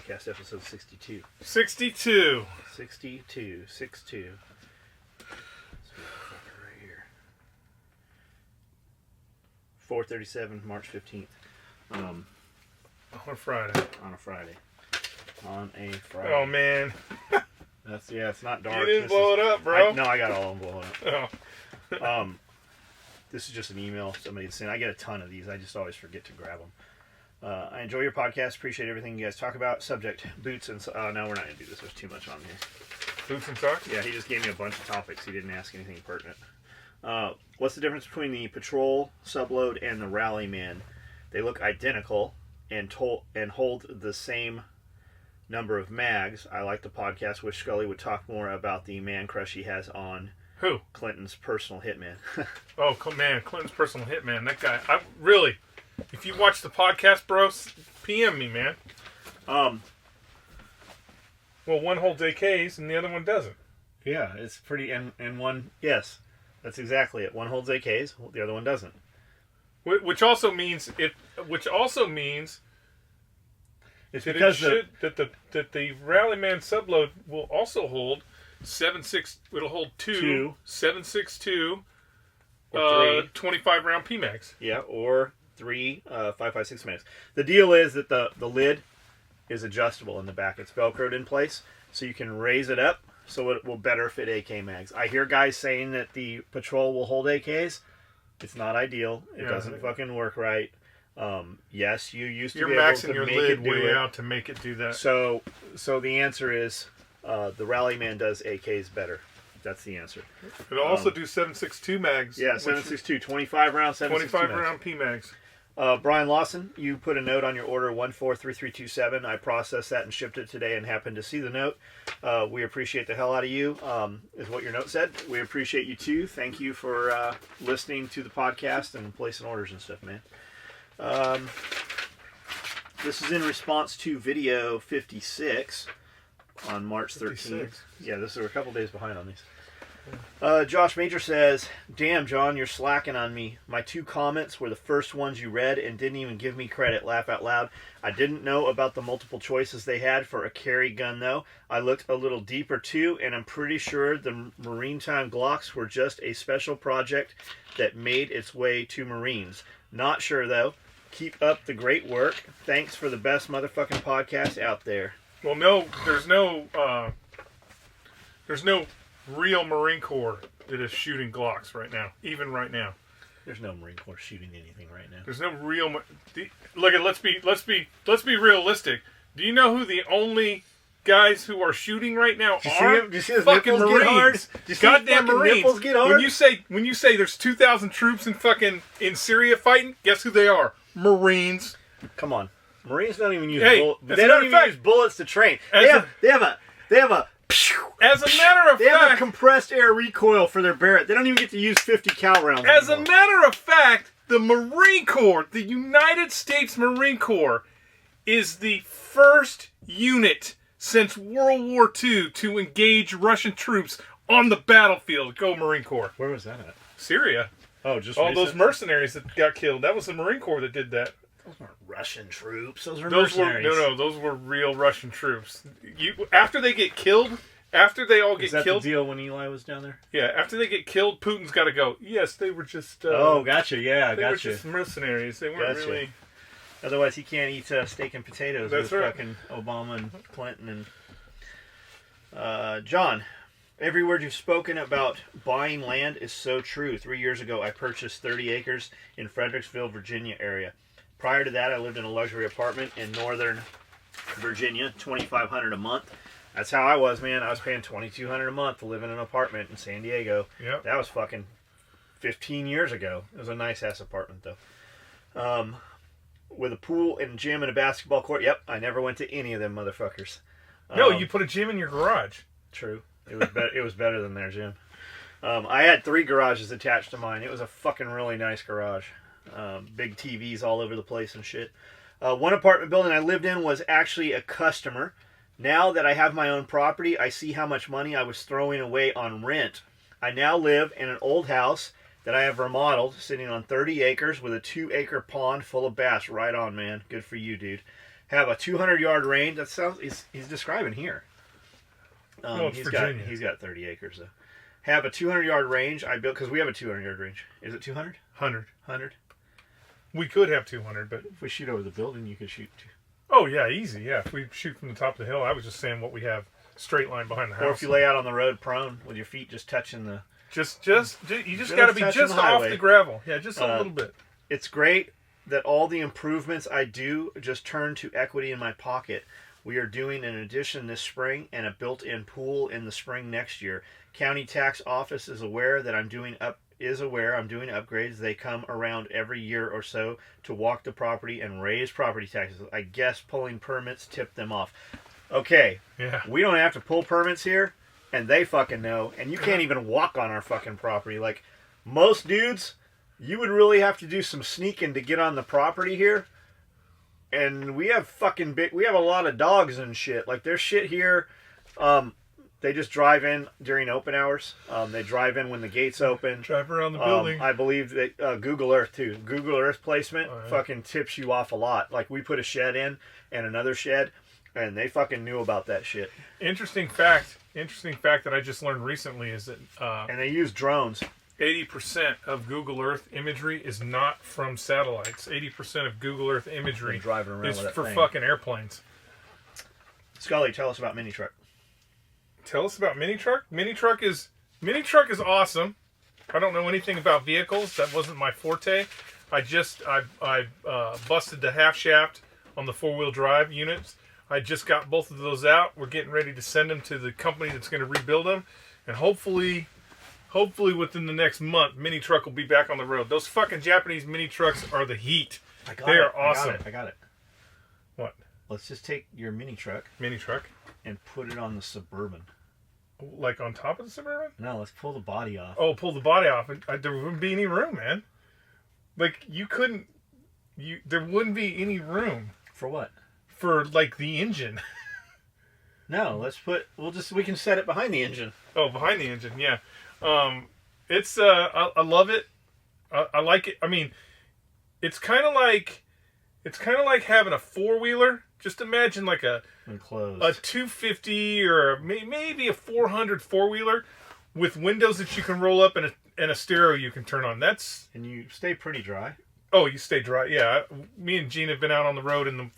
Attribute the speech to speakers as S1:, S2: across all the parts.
S1: Podcast, episode 62.
S2: 62.
S1: 62. 62. Right here. 4:37, March 15th.
S2: On a Friday.
S1: On a Friday.
S2: Oh, man.
S1: It's not dark.
S2: You didn't blow it up, bro.
S1: No, I got all of them blown up.
S2: Oh.
S1: This is just an email somebody sent. I get a ton of these. I just always forget to grab them. I enjoy your podcast. Appreciate everything you guys talk about. Subject, boots and... no, we're not going to do this. There's too much on here.
S2: Boots and socks?
S1: Yeah, he just gave me a bunch of topics. He didn't ask anything pertinent. What's the difference between the Patrol, Subload, and the Rallyman? They look identical and hold the same number of mags. I like the podcast. Wish Skully would talk more about the man crush he has on...
S2: Who?
S1: Clinton's personal hitman.
S2: Oh, man. Clinton's personal hitman. That guy. Really... If you watch the podcast, bro, PM me, man. Well, one holds AKs and the other one doesn't.
S1: Yeah, it's pretty... And one... Yes, that's exactly it. One holds AKs, the other one doesn't.
S2: Which also means... It's because that the Rallyman Subload will also hold 7.6... It'll hold two 7.62 25-round PMags.
S1: Yeah, or... 3 5.56 mags. The deal is that the lid is adjustable in the back. It's velcroed in place, so you can raise it up so it will better fit AK mags. I hear guys saying that the Patrol will hold AKs. It's not ideal. It doesn't fucking work right. Yes, you used to be able to
S2: your
S1: make
S2: lid
S1: it do
S2: way
S1: it.
S2: out to make it do that.
S1: So the answer is the Rallyman does AKs better. That's the answer.
S2: It'll also do 7.62 mags.
S1: Yeah, 7.62, 25 round, 7.62
S2: 25 round PMags.
S1: Brian Lawson, you put a note on your order 143327. I processed that and shipped it today and happened to see the note. We appreciate the hell out of you, is what your note said. We appreciate you too. Thank you for listening to the podcast and placing orders and stuff, man. This is in response to video 56 on March 13th.
S2: 56.
S1: Yeah, we're a couple days behind on these. Josh Major says, "Damn, John, you're slacking on me. My 2 comments were the first ones you read and didn't even give me credit. Laugh out loud. I didn't know about the multiple choices they had for a carry gun, though. I looked a little deeper, too, and I'm pretty sure the Maritime Glocks were just a special project that made its way to Marines. Not sure, though. Keep up the great work. Thanks for the best motherfucking podcast out there."
S2: Well, no, there's no real Marine Corps that is shooting Glocks right now. Even right now,
S1: there's no Marine Corps shooting anything right now.
S2: There's no real. Look at let's be realistic. Do you know who the only guys who are shooting right now are?
S1: Do you see his
S2: fucking
S1: nipples
S2: Marines.
S1: get hard? Do you see
S2: Goddamn
S1: his
S2: Marines.
S1: nipples get hard?
S2: When you say there's 2,000 troops in Syria fighting, guess who they are? Marines.
S1: Come on, Marines don't even use bullets.
S2: as
S1: They
S2: a
S1: don't
S2: matter
S1: even
S2: of fact-
S1: use bullets to train.
S2: As
S1: They have a.
S2: As a matter of
S1: They have a
S2: fact,
S1: compressed air recoil for their Barrett. They don't even get to use 50 cal rounds.
S2: as a
S1: anymore.
S2: matter of fact, the Marine Corps, the United States Marine Corps, is the first unit since World War II to engage Russian troops on the battlefield. Go Marine Corps.
S1: Where was that at?
S2: Syria.
S1: Oh, just
S2: all
S1: recent?
S2: those mercenaries that got killed. That was the Marine Corps that did that.
S1: Those weren't Russian troops. Those were
S2: Those
S1: mercenaries.
S2: those were real Russian troops. After they get killed, after they all get
S1: Is that
S2: killed,
S1: the deal when Eli was down there?
S2: yeah. After they get killed, Putin's got to go. Yes, they were just.
S1: Gotcha. Yeah,
S2: They were just mercenaries. They weren't
S1: Gotcha.
S2: really.
S1: Otherwise, he can't eat steak and potatoes
S2: That's
S1: with
S2: right.
S1: fucking Obama and Clinton and John. Every word you've spoken about buying land is so true. 3 years ago, I purchased 30 acres in Fredericksville, Virginia area. Prior to that, I lived in a luxury apartment in Northern Virginia, $2,500 a month. That's how I was, man. I was paying $2,200 a month to live in an apartment in San Diego.
S2: Yep.
S1: That was fucking 15 years ago. It was a nice ass apartment though. With a pool and gym and a basketball court. Yep, I never went to any of them motherfuckers.
S2: No, you put a gym in your garage.
S1: True. It was better. It was better than their gym. I had 3 garages attached to mine. It was a fucking really nice garage. Big TVs all over the place and shit. One apartment building I lived in was actually a customer. Now that I have my own property, I see how much money I was throwing away on rent. I now live in an old house that I have remodeled, sitting on 30 acres with a 2-acre pond full of bass. Right on, man. Good for you, dude. Have a 200-yard range. That sounds. He's describing here.
S2: Well, it's
S1: he's
S2: Virginia.
S1: He's got 30 acres though. Have a 200-yard range. I built because we have a 200-yard range. Is it 200?
S2: 100.
S1: 100.
S2: We could have 200, but
S1: If we shoot over the building, you could shoot.
S2: oh yeah, easy. Yeah, if we shoot from the top of the hill, I was just saying what we have straight line behind the house.
S1: Or if you lay out on the road prone with your feet just touching the.
S2: you just got to be
S1: touching
S2: just
S1: the
S2: off
S1: highway.
S2: the gravel. Yeah, just a little bit.
S1: It's great that all the improvements I do just turn to equity in my pocket. We are doing an addition this spring and a built-in pool in the spring next year. County tax office is aware that I'm doing upgrades. They come around every year or so to walk the property and raise property taxes. I guess pulling permits tipped them off. Okay,
S2: Yeah.
S1: we don't have to pull permits here, and they fucking know. And you can't even walk on our fucking property. Like most dudes, you would really have to do some sneaking to get on the property here. And we have we have a lot of dogs and shit. Like there's shit here. They just drive in during open hours. They drive in when the gates open.
S2: Drive around the building.
S1: I believe that Google Earth too. Google Earth placement
S2: Oh, yeah.
S1: fucking tips you off a lot. Like we put a shed in and another shed, and they fucking knew about that shit.
S2: Interesting fact that I just learned recently is that
S1: And they use drones.
S2: 80% of Google Earth imagery is not from satellites. 80% of Google Earth imagery
S1: They're driving around
S2: is
S1: with that
S2: for
S1: thing.
S2: fucking airplanes.
S1: Scully, tell us about Mini Truck.
S2: Tell us about Mini Truck. Mini Truck is awesome. I don't know anything about vehicles. That wasn't my forte. I busted the half shaft on the 4-wheel drive units. I just got both of those out. We're getting ready to send them to the company that's going to rebuild them, and hopefully within the next month, Mini Truck will be back on the road. Those fucking Japanese Mini Trucks are the heat. They are awesome.
S1: I got it.
S2: What?
S1: Let's just take your Mini Truck
S2: Mini Truck?
S1: and put it on the Suburban.
S2: Like on top of the Suburban?
S1: No, let's pull the body off.
S2: Oh, pull the body off. There wouldn't be any room, man. Like, there wouldn't be any room
S1: For what?
S2: for, like, the engine.
S1: No, we can set it behind the engine.
S2: Oh, behind the engine, yeah. I love it. I like it. I mean, it's kind of like having a 4-wheeler. Just imagine like a
S1: Enclosed.
S2: 250 or maybe a 400 4-wheeler with windows that you can roll up and a stereo you can turn on.
S1: And you stay pretty dry.
S2: Oh, you stay dry. Yeah, me and Gene have been out on the road in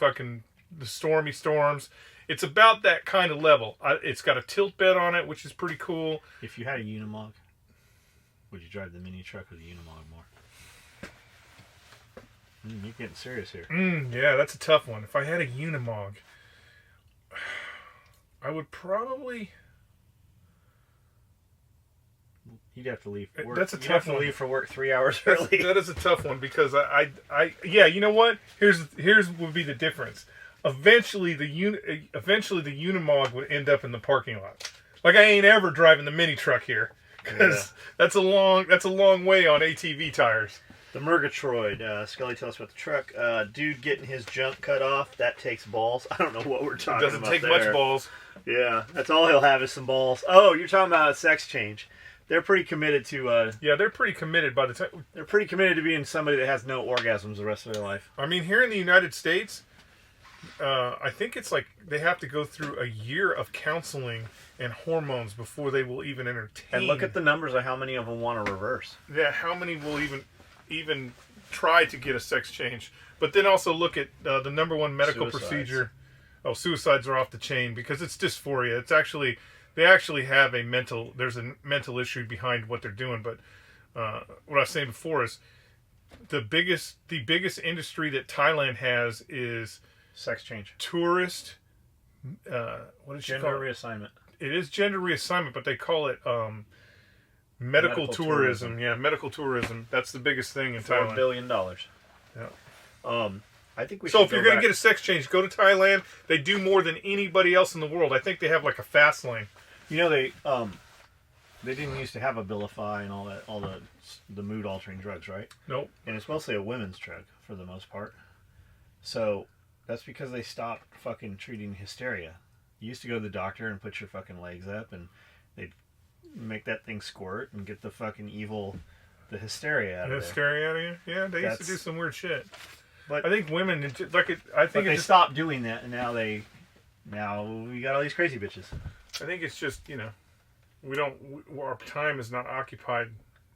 S2: the stormy storms. It's about that kind of level. It's got a tilt bed on it, which is pretty cool.
S1: If you had a Unimog, would you drive the Mini Truck or the Unimog more? You're getting serious here.
S2: Yeah, that's a tough one. If I had a Unimog, I would probably...
S1: You'd have to leave for work.
S2: That's a
S1: You'd
S2: tough
S1: have to
S2: one.
S1: leave for work 3 hours early.
S2: That is a tough one because yeah, you know what? Here's would be the difference. Eventually the Unimog would end up in the parking lot. Like I ain't ever driving the Mini Truck here because that's a long way on ATV tires.
S1: The Murgatroyd. Scully, tell us about the truck. Dude getting his junk cut off. That takes balls. I don't know what we're talking about.
S2: Doesn't take much balls.
S1: Yeah, that's all he'll have is some balls. Oh, you're talking about a sex change. They're pretty committed to.
S2: Yeah, they're pretty committed by the time.
S1: They're pretty committed to being somebody that has no orgasms the rest of their life.
S2: I mean, here in the United States, I think it's like they have to go through a year of counseling and hormones before they will even entertain.
S1: And look at the numbers of how many of them want to reverse.
S2: Yeah, how many will even try to get a sex change? But then also look at the number one medical procedure. Oh, suicides are off the chain because it's dysphoria. It's actually they actually have there's a mental issue behind what they're doing. But what I was saying before is the biggest industry that Thailand has is
S1: Sex change.
S2: Tourist. What is
S1: Gender reassignment.
S2: It is gender reassignment, but they call it medical tourism. Yeah, medical tourism. That's the biggest thing in Thailand.
S1: $4 billion.
S2: Yeah.
S1: I think we.
S2: So if you're
S1: going
S2: to get a sex change, go to Thailand. They do more than anybody else in the world. I think they have like a fast lane.
S1: You know they didn't used to have Abilify and all the mood altering drugs, right?
S2: Nope.
S1: And it's mostly a women's drug for the most part. So that's because they stopped fucking treating hysteria. You used to go to the doctor and put your fucking legs up and they'd make that thing squirt and get the fucking the hysteria out of there.
S2: Hysteria out of you? Yeah, they used to do some weird shit.
S1: But
S2: I think women, I
S1: but
S2: think
S1: they stopped doing that, and now we got all these crazy bitches.
S2: I think it's just, our time is not occupied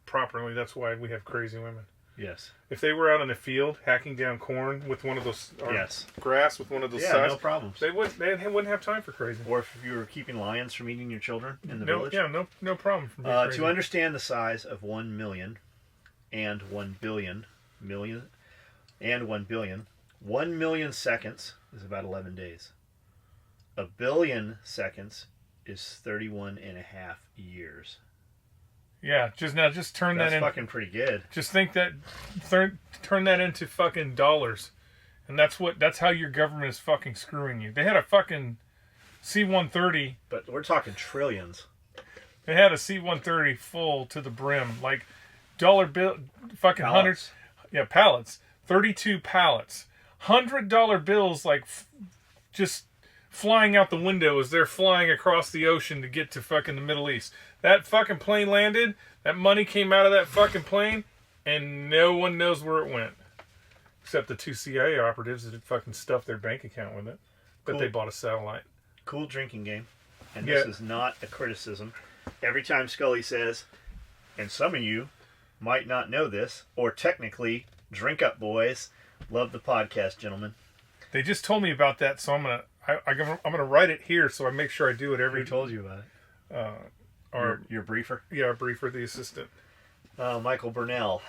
S2: properly. That's why we have crazy women.
S1: Yes.
S2: If they were out in the field hacking down corn with one of those,
S1: yes,
S2: grass with one of those,
S1: no problems.
S2: They wouldn't have time for crazy.
S1: Or if you were keeping lions from eating your children in the village.
S2: Yeah, no problem. From being crazy.
S1: To understand the size of 1 million and 1 billion, 1 million seconds is about 11 days. A billion seconds is 31 and a half years.
S2: Yeah, just turn that in.
S1: That's fucking pretty good.
S2: Just think that, turn that into fucking dollars, and that's how your government is fucking screwing you. They had a fucking C-130,
S1: but we're talking trillions.
S2: They had a C-130 full to the brim, like dollar bill, fucking
S1: pallets.
S2: Hundreds, pallets, 32 pallets, $100 bills, like just flying out the window as they're flying across the ocean to get to fucking the Middle East. That fucking plane landed, that money came out of that fucking plane, and no one knows where it went. Except the 2 CIA operatives that had fucking stuffed their bank account with it. But they bought a satellite.
S1: Cool drinking game. And this is not a criticism. Every time Skully says, and some of you might not know this, or technically, drink up, boys. Love the podcast, gentlemen.
S2: They just told me about that, so I'm gonna write it here so I make sure I do it every.
S1: Who told you about it? Your briefer?
S2: Yeah, our briefer, the assistant.
S1: Michael Burnell.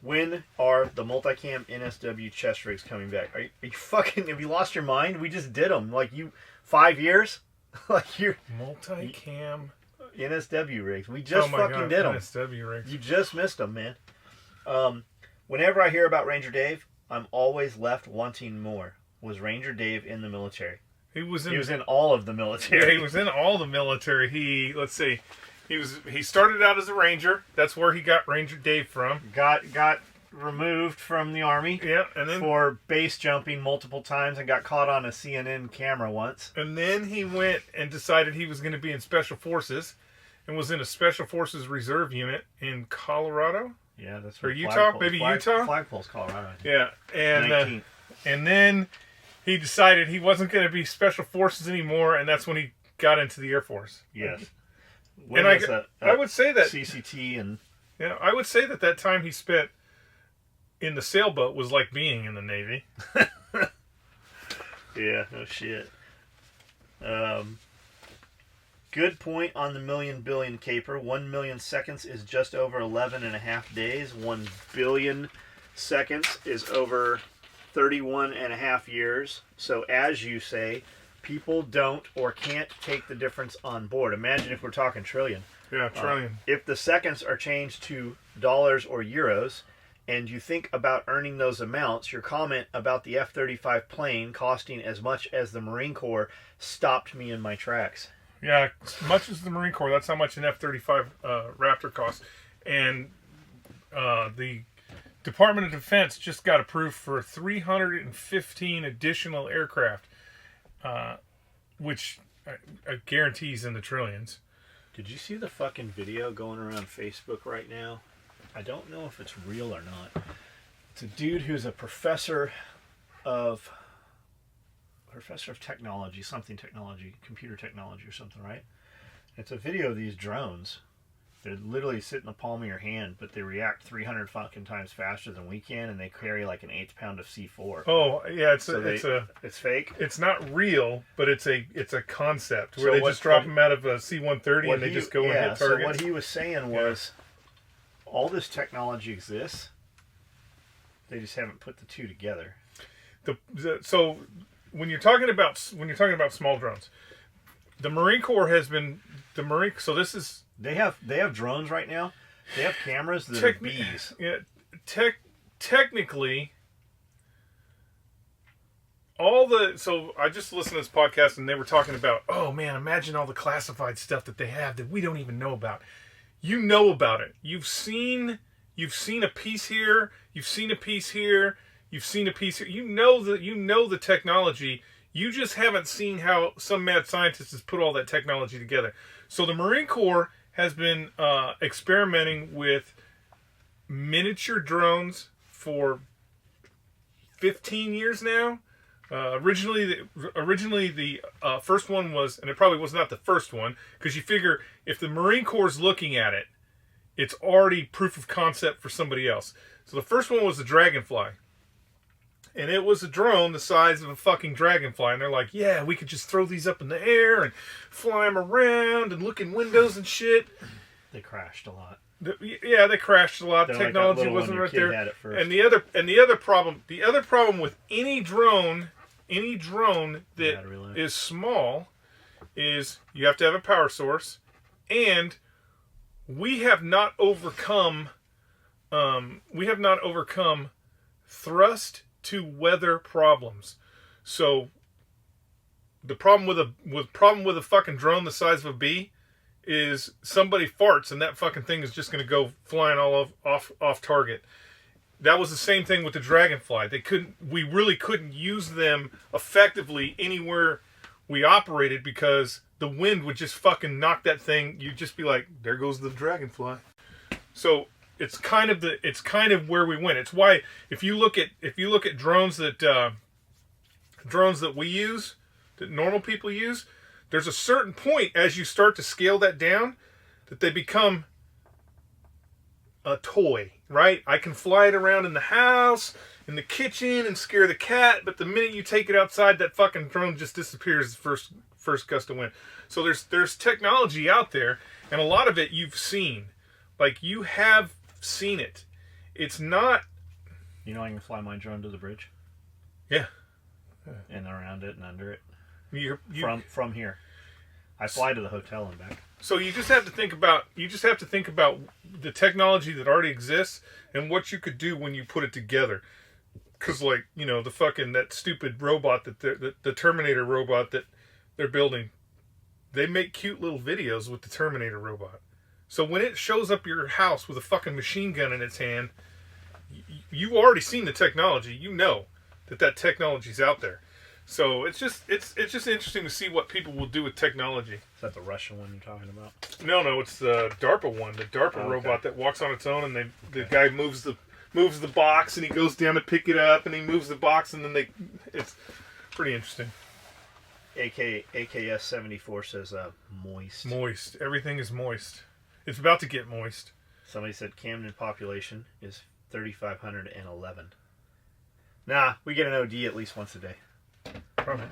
S1: When are the multicam NSW chest rigs coming back? Are you fucking? Have you lost your mind? We just did them. 5 years? You're
S2: multicam
S1: NSW rigs. We just fucking did them.
S2: NSW rigs.
S1: You just missed them, man. Whenever I hear about Ranger Dave, I'm always left wanting more. Was Ranger Dave in the military?
S2: He was in
S1: all of the military.
S2: Yeah, he was in all the military. He started out as a ranger. That's where he got Ranger Dave from.
S1: Got removed from the army.
S2: Yeah, and then
S1: for base jumping multiple times and got caught on a CNN camera once.
S2: And then he went and decided he was going to be in Special Forces, and was in a Special Forces Reserve unit in Colorado.
S1: Yeah, that's
S2: right. Or Utah, Utah.
S1: Flagpole's Colorado.
S2: Yeah, and then he decided he wasn't going to be Special Forces anymore, and that's when he got into the Air Force.
S1: Yes.
S2: And I would say that
S1: CCT and
S2: I would say that time he spent in the sailboat was like being in the Navy.
S1: Yeah, no shit. Good point on the million billion caper. 1 million seconds is just over 11 and a half days. 1 billion seconds is over 31 and a half years. So as you say, people don't or can't take the difference on board. Imagine if we're talking trillion.
S2: Yeah, trillion.
S1: If the seconds are changed to dollars or euros, and you think about earning those amounts, your comment about the F-35 plane costing as much as the Marine Corps stopped me in my tracks.
S2: Yeah, as much as the Marine Corps, that's how much an F-35 Raptor costs. And the Department of Defense just got approved for 315 additional aircraft, which guarantees in the trillions.
S1: Did you see the fucking video going around Facebook right now? I don't know if it's real or not. It's a dude who's a professor of technology, computer technology or something, right? It's a video of these drones. They literally sit in the palm of your hand, but they react 300 fucking times faster than we can, and they carry like an 1/8 pound of C4.
S2: Oh yeah, it's
S1: fake.
S2: It's not real, but it's a concept where they just drop them out of a C-130 and they just go and hit targets.
S1: So what he was saying was, all this technology exists. They just haven't put the two together.
S2: So when you're talking about small drones, the Marine Corps has been So this is.
S1: They have drones right now. They have cameras that are bees.
S2: Yeah, technically, so I just listened to this podcast and they were talking about, oh man, imagine all the classified stuff that they have that we don't even know about. You know about it. You've seen a piece here. You've seen a piece here. You've seen a piece here. You know the technology. You just haven't seen how some mad scientist has put all that technology together. So the Marine Corps has been experimenting with miniature drones for 15 years now. Originally, the first one was, and it probably was not the first one, because you figure if the Marine Corps is looking at it, it's already proof of concept for somebody else. So the first one was the Dragonfly. And it was a drone the size of a fucking dragonfly. And they're like, yeah, we could just throw these up in the air and fly them around and look in windows and shit.
S1: They crashed a lot.
S2: Yeah, they crashed a lot.
S1: They're
S2: Technology
S1: like
S2: wasn't right there.
S1: Had at first.
S2: And the other problem with any drone that is small is you have to have a power source, and we have not overcome thrust to weather problems. So the problem with a fucking drone the size of a bee is somebody farts and that fucking thing is just going to go flying all off target. That was the same thing with the Dragonfly. We really couldn't use them effectively anywhere we operated because the wind would just fucking knock that thing. You'd just be like, there goes the Dragonfly. So it's kind of where we went. It's why if you look at drones that we use, that normal people use, there's a certain point as you start to scale that down that they become a toy, right? I can fly it around in the house, in the kitchen, and scare the cat, but the minute you take it outside, that fucking drone just disappears the first gust of wind. So there's technology out there, and a lot of it you've seen. Like, you have seen it. It's not...
S1: You know I can fly my drone to the bridge?
S2: Yeah.
S1: And around it and under it. From here. I fly to the hotel and back.
S2: So you just have to think about the technology that already exists and what you could do when you put it together. Because, like, you know, that stupid robot the Terminator robot that they're building, they make cute little videos with the Terminator robot. So when it shows up your house with a fucking machine gun in its hand, you've already seen the technology. You know that technology's out there. So it's just interesting to see what people will do with technology.
S1: Is that the Russian one you're talking about?
S2: No, it's the DARPA one, the DARPA robot that walks on its own, and the guy moves the box, and he goes down to pick it up, and he moves the box, and then it's pretty interesting.
S1: AKS 74 says moist.
S2: Moist. Everything is moist. It's about to get moist.
S1: Somebody said Camden population is 3,511. Nah, we get an OD at least once a day.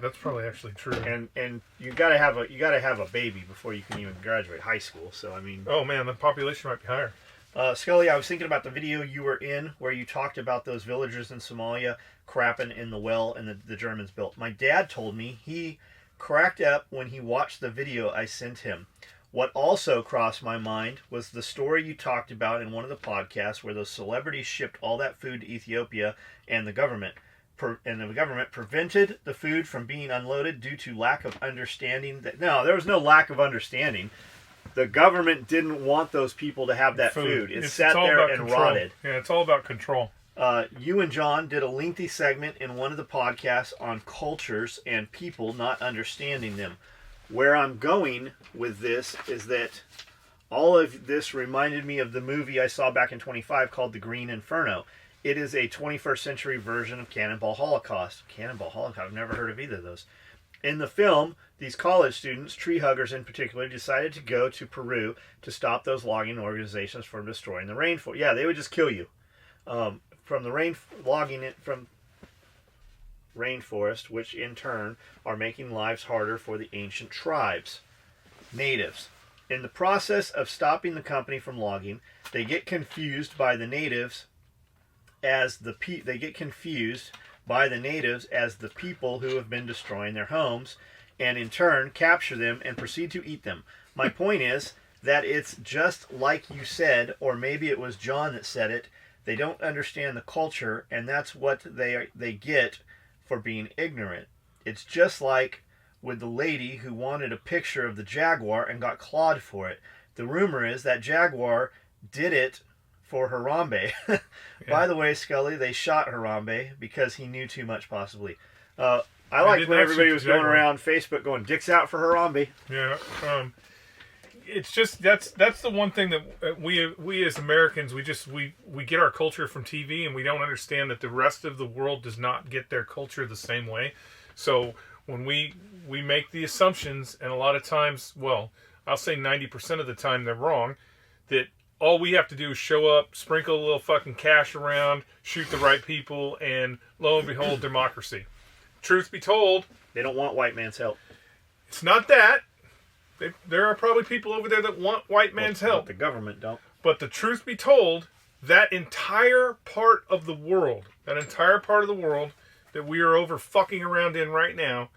S2: That's probably actually true.
S1: And you gotta have a baby before you can even graduate high school. So I mean,
S2: oh man, the population might be higher.
S1: Skully, I was thinking about the video you were in where you talked about those villagers in Somalia crapping in the well and the Germans built. My dad told me he cracked up when he watched the video I sent him. What also crossed my mind was the story you talked about in one of the podcasts where those celebrities shipped all that food to Ethiopia and the government prevented the food from being unloaded due to lack of understanding. No, there was no lack of understanding. The government didn't want those people to have that food. It sat there and rotted.
S2: Yeah, it's all about control.
S1: You and John did a lengthy segment in one of the podcasts on cultures and people not understanding them. Where I'm going with this is that all of this reminded me of the movie I saw back in 25 called The Green Inferno. It is a 21st century version of Cannonball Holocaust. Cannonball Holocaust, I've never heard of either of those. In the film, these college students, tree huggers in particular, decided to go to Peru to stop those logging organizations from destroying the rainforest. Yeah, they would just kill you. From the logging it from rainforest, which in turn are making lives harder for the ancient tribes, natives. In the process of stopping the company from logging, they get confused by the natives as the people who have been destroying their homes, and in turn capture them and proceed to eat them. My point is that it's just like you said, or maybe it was John that said it. They don't understand the culture, and that's what they get for being ignorant. It's just like with the lady who wanted a picture of the jaguar and got clawed for it. The rumor is that jaguar did it for Harambe. Yeah. By the way, Skully, they shot Harambe because he knew too much, possibly. I liked when everybody was going around Facebook going, "Dicks out for Harambe."
S2: Yeah. it's just that's the one thing that we as Americans we get our culture from TV, and we don't understand that the rest of the world does not get their culture the same way. So when we make the assumptions, and a lot of times, well, I'll say 90% of the time they're wrong, that all we have to do is show up, sprinkle a little fucking cash around, shoot the right people, and lo and behold, democracy. Truth be told,
S1: They don't want white man's help.
S2: it's not that. There are probably people over there that want white man's help.
S1: The government don't.
S2: But the truth be told, that entire part of the world that we are over fucking around in right now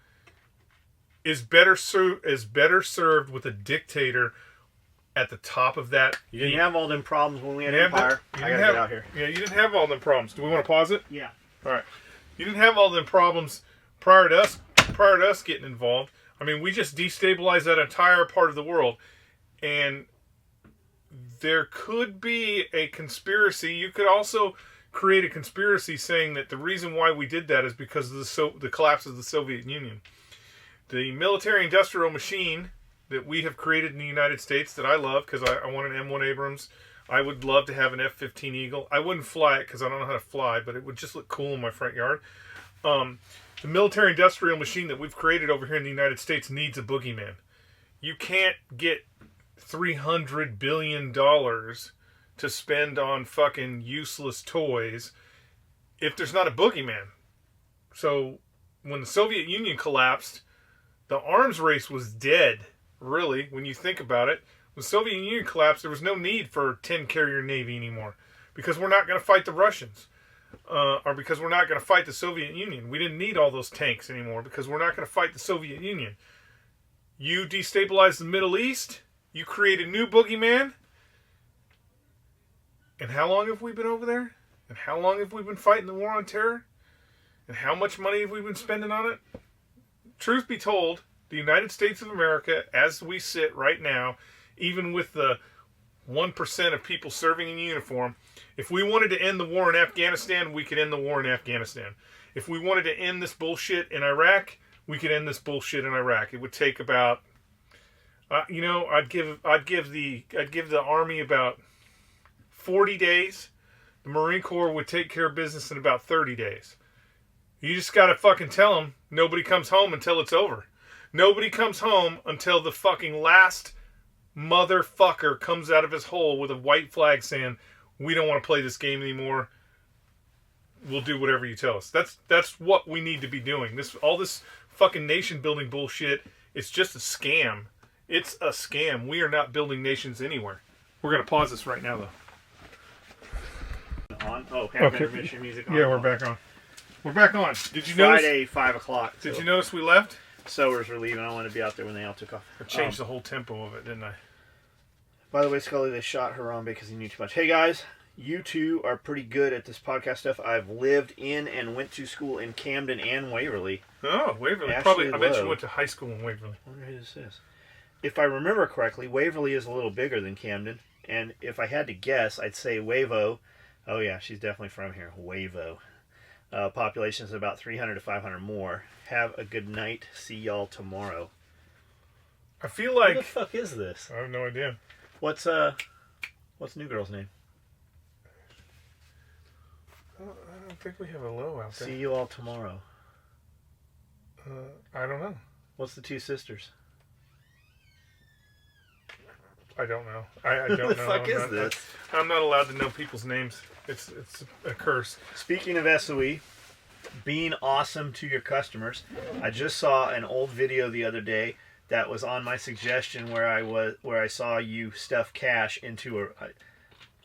S2: is better served with a dictator at the top of that.
S1: You didn't have all them problems when we had Empire. I gotta get out here.
S2: Yeah, you didn't have all them problems. Do we want to pause it?
S1: Yeah.
S2: All right. You didn't have all them problems prior to us getting involved. I mean, we just destabilized that entire part of the world, and there could be a conspiracy. You could also create a conspiracy saying that the reason why we did that is because of the collapse of the Soviet Union. The military-industrial machine that we have created in the United States that I love, because I want an M1 Abrams. I would love to have an F-15 Eagle. I wouldn't fly it because I don't know how to fly, but it would just look cool in my front yard. The military-industrial machine that we've created over here in the United States needs a boogeyman. You can't get $300 billion to spend on fucking useless toys if there's not a boogeyman. So when the Soviet Union collapsed, the arms race was dead, really, when you think about it. When the Soviet Union collapsed, there was no need for a 10-carrier Navy anymore, because we're not going to fight the Russians. Or because we're not going to fight the Soviet Union. We didn't need all those tanks anymore because we're not going to fight the Soviet Union. You destabilize the Middle East, you create a new boogeyman, and how long have we been over there? And how long have we been fighting the war on terror? And how much money have we been spending on it? Truth be told, the United States of America, as we sit right now, even with the 1% of people serving in uniform, if we wanted to end the war in Afghanistan, we could end the war in Afghanistan. If we wanted to end this bullshit in Iraq, we could end this bullshit in Iraq. It would take about, I'd give the Army about 40 days. The Marine Corps would take care of business in about 30 days. You just gotta fucking tell them nobody comes home until it's over. Nobody comes home until the fucking last motherfucker comes out of his hole with a white flag saying, we don't want to play this game anymore. We'll do whatever you tell us. That's what we need to be doing. All this fucking nation building bullshit, it's just a scam. It's a scam. We are not building nations anywhere. We're gonna pause this right now, though.
S1: On? Oh, have intermission music on.
S2: Yeah, we're back on. We're back on. Did you notice?
S1: Friday, 5 o'clock.
S2: Did you notice we left?
S1: Sowers were leaving. I wanted to be out there when they all took off.
S2: I changed the whole tempo of it, didn't I?
S1: By the way, Skully, they shot Haram because he knew too much. Hey, guys, you two are pretty good at this podcast stuff. I've lived in and went to school in Camden and Waverly.
S2: Oh, Waverly.
S1: Ashley
S2: I bet you
S1: Lowe.
S2: went to high school in Waverly.
S1: I wonder who this is. If I remember correctly, Waverly is a little bigger than Camden. And if I had to guess, I'd say Wavo. Oh, yeah, she's definitely from here. Wavo. Population is about 300 to 500 more. Have a good night. See y'all tomorrow.
S2: I feel like...
S1: Who the fuck is this?
S2: I have no idea.
S1: What's New Girl's name?
S2: I don't think we have a low out there.
S1: See you all tomorrow.
S2: I don't know.
S1: What's the two sisters?
S2: I don't know. I don't know.
S1: Who the fuck is this?
S2: I'm not allowed to know people's names. It's a curse.
S1: Speaking of SOE, being awesome to your customers, I just saw an old video the other day that was on my suggestion where I saw you stuff cash into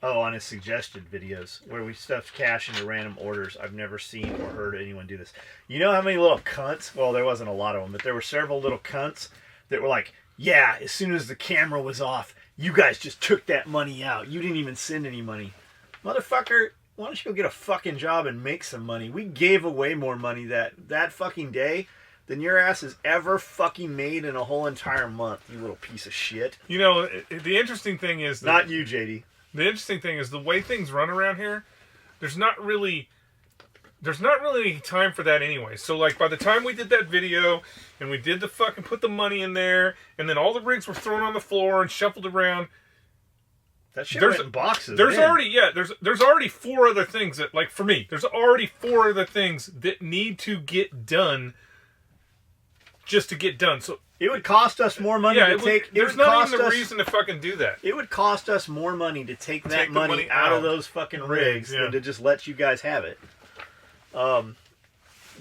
S1: on his suggested videos where we stuffed cash into random orders. I've never seen or heard anyone do this. You know how many little cunts? Well, there wasn't a lot of them, but there were several little cunts that were like, yeah, as soon as the camera was off, you guys just took that money out. You didn't even send any money. Motherfucker, why don't you go get a fucking job and make some money? We gave away more money that fucking day than your ass has ever fucking made in a whole entire month, you little piece of shit.
S2: You know, the interesting thing is...
S1: Not you, JD.
S2: The interesting thing is the way things run around here, there's not really there's not really any time for that anyway. So, like, by the time we did that video, and we did the fucking put the money in there, and then all the rigs were thrown on the floor and shuffled around.
S1: That shit went in boxes.
S2: There's already 4 other things that, like, for me, there's already 4 other things that need to get done just to get done. So
S1: it would cost us more money to take.
S2: There's not even a reason to fucking do that.
S1: It would cost us more money to take that money out of those fucking rigs than to just let you guys have it.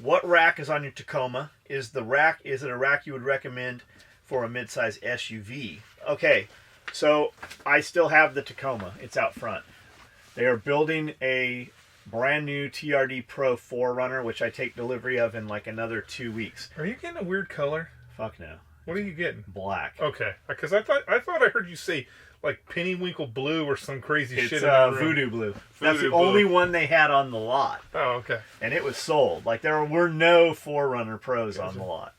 S1: What rack is on your Tacoma? Is it a rack you would recommend for a midsize SUV? Okay, so I still have the Tacoma. It's out front. They are building a brand new TRD Pro 4Runner, which I take delivery of in like another 2 weeks.
S2: Are you getting a weird color?
S1: Fuck no.
S2: What are you getting?
S1: Black.
S2: Okay, because I thought I heard you say like pennywinkle blue or some crazy shit.
S1: It's voodoo blue. That's the only one they had on the lot.
S2: Oh, okay.
S1: And it was sold. Like there were no 4Runner Pros on the lot.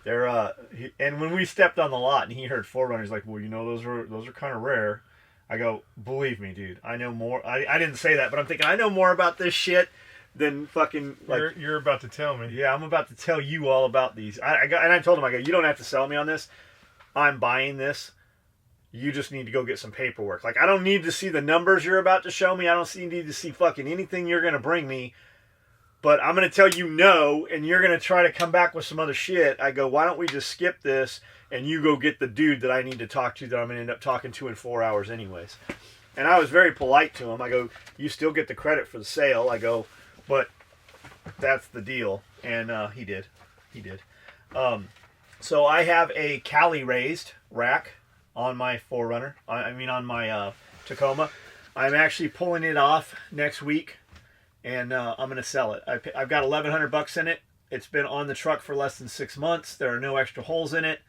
S1: And when we stepped on the lot and he heard 4Runner, he's like, "Well, you know, those are kind of rare." I go, "Believe me, dude. I know more." I didn't say that, but I'm thinking I know more about this shit than fucking like.
S2: You're about to tell me.
S1: Yeah, I'm about to tell you all about these. I told him, I go, "You don't have to sell me on this. I'm buying this. You just need to go get some paperwork. Like, I don't need to see the numbers you're about to show me. I don't need to see fucking anything you're going to bring me. But I'm going to tell you no, and you're going to try to come back with some other shit." I go, "Why don't we just skip this, and you go get the dude that I need to talk to that I'm going to end up talking to in 4 hours anyways." And I was very polite to him. I go, "You still get the credit for the sale." I go, "But that's the deal." And he did. He did. So I have a Cali raised rack on my 4Runner. On my Tacoma. I'm actually pulling it off next week, and I'm going to sell it. I've got $1,100 in it. It's been on the truck for less than 6 months. There are no extra holes in it.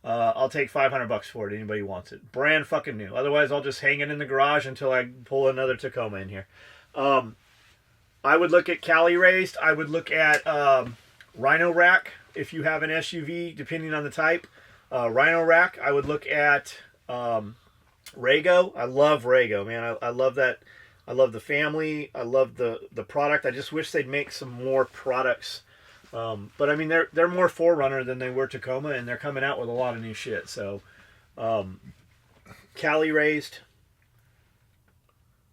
S1: I'll take $500 for it. Anybody wants it? Brand fucking new. Otherwise, I'll just hang it in the garage until I pull another Tacoma in here. I would look at Cali raised. I would look at Rhino rack if you have an SUV, depending on the type. Rhino rack. I would look at Rego. I love Rego, man. I love that. I love the family. I love the product. I just wish they'd make some more products. But I mean, they're more 4Runner than they were Tacoma, and they're coming out with a lot of new shit. So, Cali raised,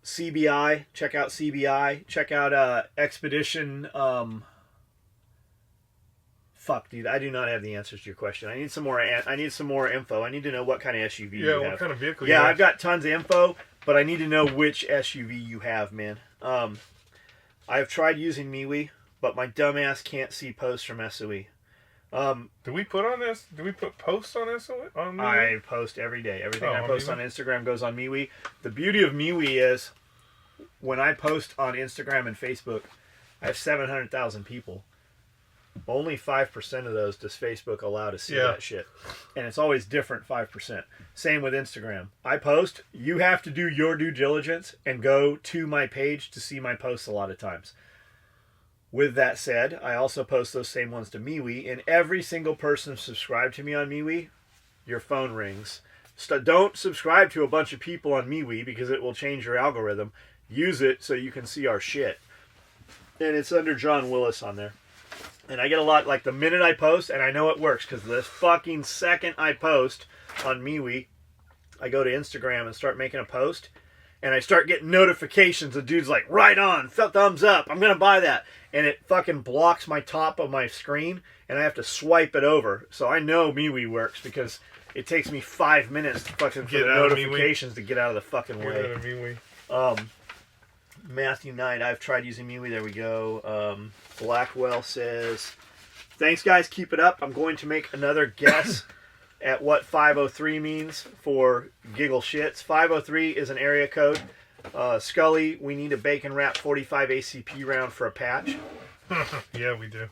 S1: CBI. Check out CBI. Check out Expedition. Fuck, dude, I do not have the answers to your question. I need some more. I need some more info. I need to know what kind of SUV you have.
S2: Yeah, what kind of vehicle?
S1: Yeah, I've got tons of info, but I need to know which SUV you have, man. I've tried using MeWe, but my dumbass can't see posts from SOE.
S2: Do we put on this? Do we put posts on SOE? On
S1: I post every day. Everything I post on Instagram goes on MeWe. The beauty of MeWe is when I post on Instagram and Facebook, I have 700,000 people. Only 5% of those does Facebook allow to see that shit. And it's always different 5%. Same with Instagram. I post, you have to do your due diligence and go to my page to see my posts a lot of times. With that said, I also post those same ones to MeWe, and every single person subscribed to me on MeWe, your phone rings. Don't subscribe to a bunch of people on MeWe because it will change your algorithm. Use it so you can see our shit. And it's under John Willis on there. And I get a lot, like the minute I post, and I know it works, because the fucking second I post on MeWe, I go to Instagram and start making a post, and I start getting notifications of dudes like, right on, thumbs up, I'm going to buy that. And it fucking blocks my top of my screen, and I have to swipe it over. So I know MeWe works, because it takes me 5 minutes to fucking get the notifications to get out of the fucking way.
S2: Get out of MeWe.
S1: Matthew Knight, I've tried using MeWe. There we go. Blackwell says, "Thanks, guys. Keep it up. I'm going to make another guess at what 503 means for giggle shits. 503 is an area code. Skully, we need a bacon wrap 45 ACP round for a patch."
S2: Yeah, we do.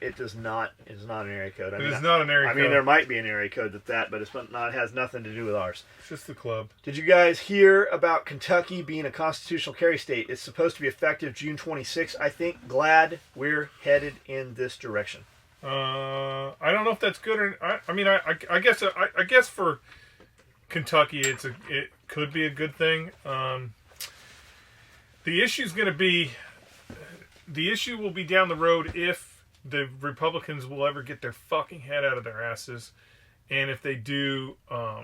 S1: It does not. It is not an area code.
S2: It is not an area code.
S1: I mean, there might be an area code but it's not. It has nothing to do with ours.
S2: It's just the club.
S1: Did you guys hear about Kentucky being a constitutional carry state? It's supposed to be effective June 26th. I think. Glad we're headed in this direction.
S2: I don't know if that's good or. I guess for Kentucky, it could be a good thing. The issue is going to be the issue will be down the road if the Republicans will ever get their fucking head out of their asses, and if they do a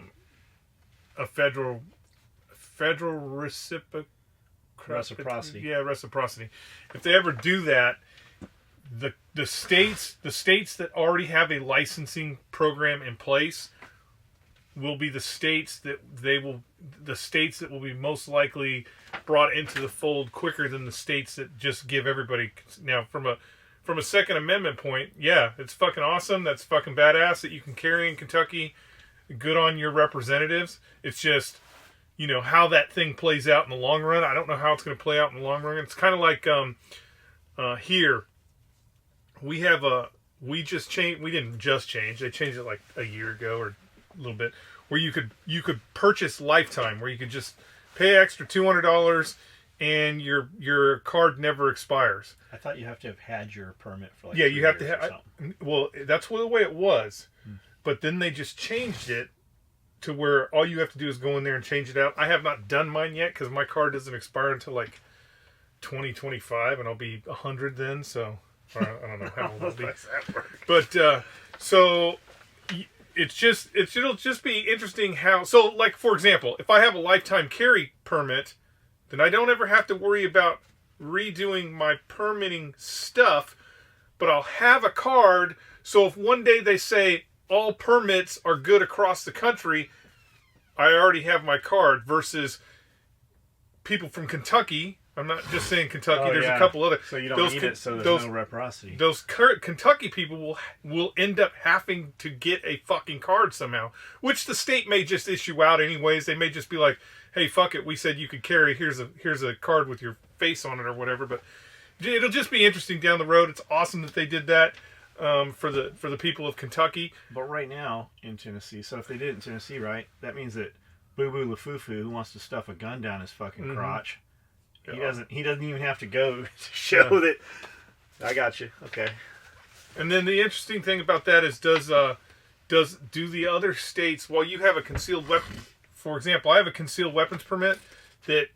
S2: federal
S1: reciprocity.
S2: Yeah, reciprocity. If they ever do that, the states that already have a licensing program in place will be the states that will be most likely brought into the fold quicker than the states that just give everybody. Now, from a Second Amendment point, yeah, it's fucking awesome. That's fucking badass that you can carry in Kentucky. Good on your representatives. It's just, how that thing plays out in the long run. I don't know how it's going to play out in the long run. It's kind of like here. We didn't just change. They changed it like a year ago or a little bit, where you could purchase lifetime, where you could just pay extra $200 and your card never expires.
S1: I thought you have to have had your permit for like
S2: you have to
S1: have.
S2: Well, that's the way it was, but then they just changed it to where all you have to do is go in there and change it out. I have not done mine yet because my card doesn't expire until like 2025, and I'll be 100 then. So I don't know how old I'll be. But so it'll just be interesting how. So, like, for example, if I have a lifetime carry permit, then I don't ever have to worry about redoing my permitting stuff, but I'll have a card. So if one day they say all permits are good across the country, I already have my card, versus people from Kentucky. I'm not just saying Kentucky. There's a couple other.
S1: So you don't need it, so there's no reciprocity.
S2: Those current Kentucky people will end up having to get a fucking card somehow, which the state may just issue out anyways. They may just be like, "Hey, fuck it, we said you could carry. Here's a card with your face on it or whatever." But it'll just be interesting down the road. It's awesome that they did that for the people of Kentucky.
S1: But right now in Tennessee, so if they did it in Tennessee, right, that means that Boo Boo LaFufu, who wants to stuff a gun down his fucking crotch. He doesn't even have to go to show that. I got you. Okay.
S2: And then the interesting thing about that is, do the other states, while you have a concealed weapon, for example, I have a concealed weapons permit, that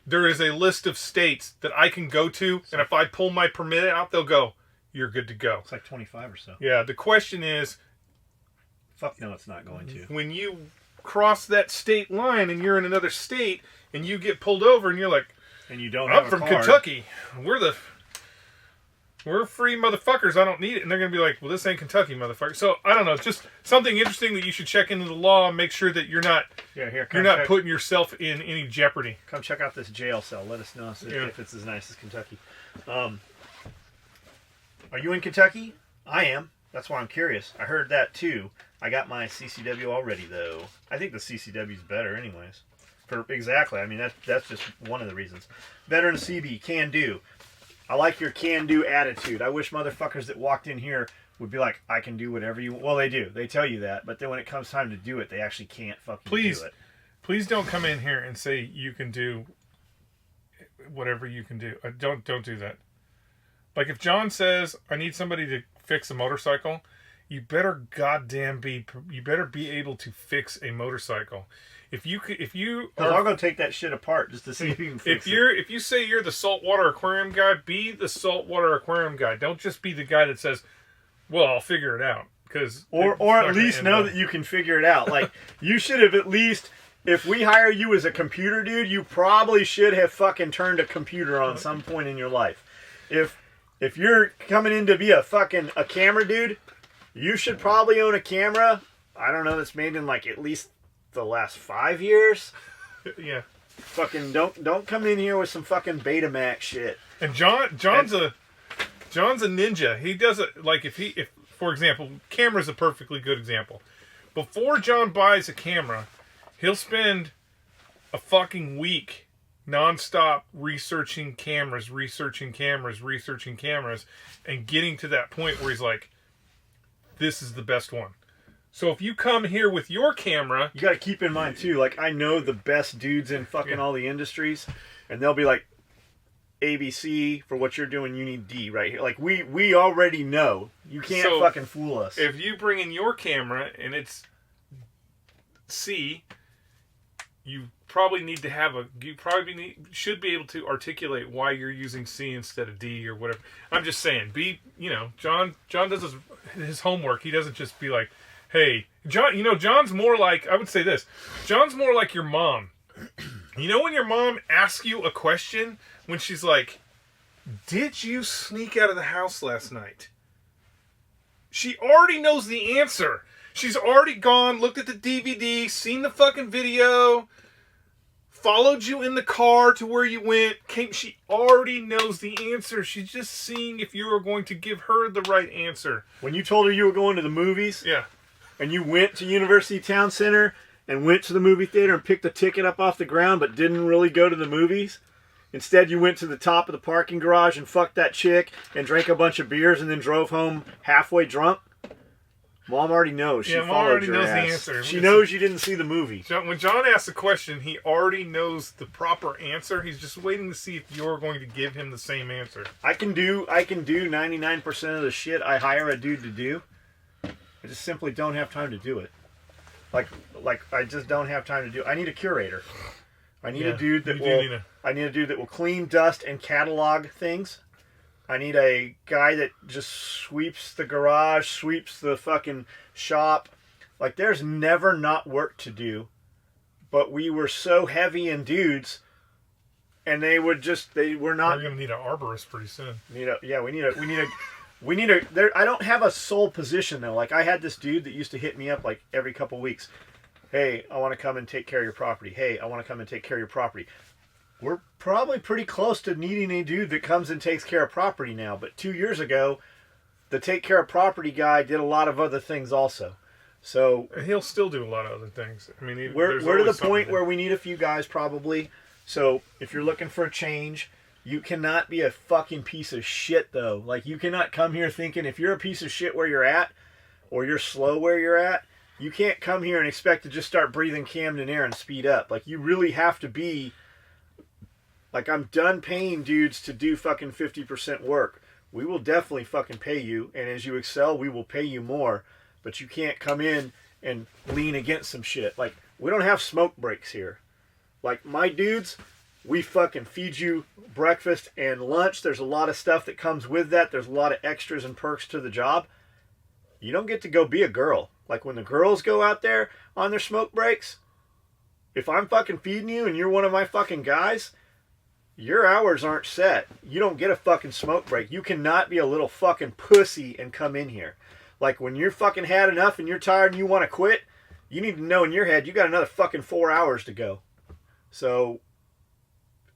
S2: there is a list of states that I can go to, and if I pull my permit out, they'll go, "You're good to go."
S1: It's like 25 or so.
S2: Yeah. The question is,
S1: fuck no, it's not going to.
S2: When you cross that state line and you're in another state and you get pulled over and you're like,
S1: and you don't
S2: I'm
S1: have
S2: from
S1: a card.
S2: Kentucky. We're free motherfuckers. I don't need it. And they're going to be like, well, this ain't Kentucky, motherfucker. So I don't know. It's just something interesting that you should check into the law and make sure that you're not putting yourself in any jeopardy.
S1: Come check out this jail cell. Let us know if it's as nice as Kentucky. Are you in Kentucky? I am. That's why I'm curious. I heard that too. I got my CCW already though. I think the CCW is better anyways. Exactly. I mean, that's just one of the reasons. Veteran CB, can do. I like your can do attitude. I wish motherfuckers that walked in here would be like, I can do whatever you want. Well, they do. They tell you that. But then when it comes time to do it, they actually can't fucking do it.
S2: Please don't come in here and say you can do whatever you can do. Don't do that. Like, if John says, I need somebody to fix a motorcycle, you better be able to fix a motorcycle. If you
S1: are, I'm gonna take that shit apart just to see if you can fix it.
S2: If you say you're the saltwater aquarium guy, be the saltwater aquarium guy. Don't just be the guy that says, "Well, I'll figure it out."
S1: Or at least know that you can figure it out. Like, you should have at least, if we hire you as a computer dude, you probably should have fucking turned a computer on some point in your life. If you're coming in to be a camera dude, you should probably own a camera. I don't know, that's made in like at least the last 5 years.
S2: Yeah.
S1: Fucking don't come in here with some fucking Betamax shit.
S2: And John's a ninja. He does it like if for example, camera's a perfectly good example. Before John buys a camera, he'll spend a fucking week nonstop researching cameras, and getting to that point where he's like, this is the best one. So if you come here with your camera,
S1: you got to keep in mind too, like, I know the best dudes in fucking all the industries, and they'll be like, ABC, for what you're doing, you need D right here. Like, we already know. You can't fucking fool us.
S2: If you bring in your camera and it's C, you should be able to articulate why you're using C instead of D or whatever. I'm just saying, John does his homework. He doesn't just be like, hey, John, John's more like, I would say this, John's more like your mom. You know when your mom asks you a question, when she's like, did you sneak out of the house last night? She already knows the answer. She's already gone, looked at the DVD, seen the fucking video, followed you in the car to where you went, she already knows the answer. She's just seeing if you are going to give her the right answer.
S1: When you told her you were going to the movies,
S2: yeah,
S1: and you went to University Town Center and went to the movie theater and picked the ticket up off the ground but didn't really go to the movies, instead you went to the top of the parking garage and fucked that chick and drank a bunch of beers and then drove home halfway drunk, Mom already knows. She
S2: Mom already knows
S1: ass.
S2: the answer.
S1: She knows you didn't see the movie.
S2: When John asks a question, he already knows the proper answer. He's just waiting to see if you're going to give him the same answer.
S1: I can do 99% of the shit I hire a dude to do. I just simply don't have time to do it. Like I just don't have time to do it. I need a curator. I need a dude that will clean, dust, and catalog things. I need a guy that just sweeps the garage, sweeps the fucking shop. Like, there's never not work to do. But we were so heavy in dudes, and they were not.
S2: We're gonna need an arborist pretty soon.
S1: We need a. I don't have a sole position though. Like, I had this dude that used to hit me up like every couple weeks. Hey, I want to come and take care of your property. Hey, I want to come and take care of your property. We're probably pretty close to needing a dude that comes and takes care of property now. But 2 years ago, the take care of property guy did a lot of other things also. So
S2: he'll still do a lot of other things. I mean,
S1: we're to the point where we need a few guys probably. So if you're looking for a change, you cannot be a fucking piece of shit though. Like, you cannot come here thinking if you're a piece of shit where you're at, or you're slow where you're at, you can't come here and expect to just start breathing Camden air and speed up. Like, you really have to be. Like, I'm done paying dudes to do fucking 50% work. We will definitely fucking pay you, and as you excel, we will pay you more. But you can't come in and lean against some shit. Like, we don't have smoke breaks here. Like, my dudes, we fucking feed you breakfast and lunch. There's a lot of stuff that comes with that. There's a lot of extras and perks to the job. You don't get to go be a girl. Like, when the girls go out there on their smoke breaks, if I'm fucking feeding you and you're one of my fucking guys, your hours aren't set. You don't get a fucking smoke break. You cannot be a little fucking pussy and come in here. Like, when you're fucking had enough and you're tired and you want to quit, you need to know in your head you got another fucking 4 hours to go. So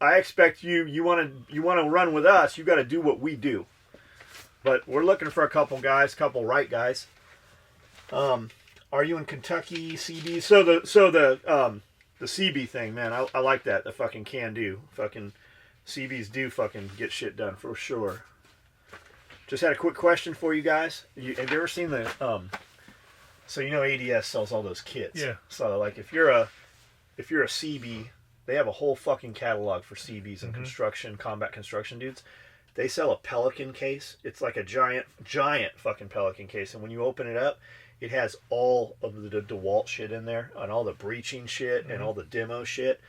S1: I expect you want to run with us, you got to do what we do. But we're looking for a couple right guys. Are you in Kentucky, CB? So the CB thing, man, I like that. The fucking can do. Fucking CBs do fucking get shit done for sure. Just had a quick question for you guys. Have you ever seen the so ADS sells all those kits.
S2: Yeah.
S1: So like if you're a CB, they have a whole fucking catalog for CBs and construction, combat construction dudes. They sell a Pelican case. It's like a giant fucking Pelican case, and when you open it up, it has all of the DeWalt shit in there, and all the breaching shit, and all the demo shit.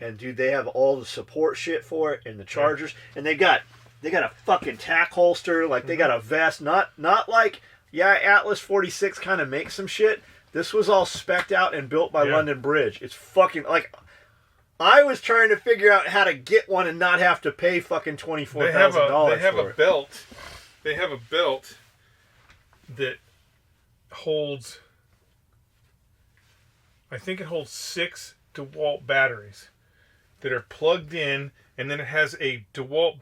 S1: And dude, they have all the support shit for it, and the chargers, and they got a fucking tack holster, like they got a vest, not like Atlas 46 kind of makes some shit. This was all specced out and built by London Bridge. It's fucking like, I was trying to figure out how to get one and not have to pay fucking $24,000.
S2: They have a belt. They have a belt that holds, I think it holds 6 DeWalt batteries that are plugged in, and then it has a DeWalt,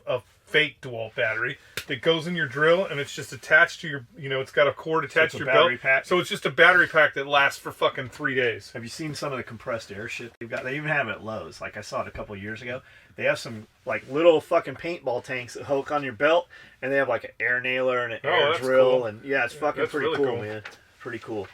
S2: a fake DeWalt battery that goes in your drill, and it's just attached to your, it's got a cord attached to your belt.
S1: Pack.
S2: So it's just a battery pack that lasts for fucking 3 days.
S1: Have you seen some of the compressed air shit they've got? They even have it at Lowe's. Like, I saw it a couple years ago. They have some like little fucking paintball tanks that hook on your belt, and they have like an air nailer and an air drill,
S2: cool.
S1: and it's fucking pretty
S2: really
S1: cool, man. Pretty cool.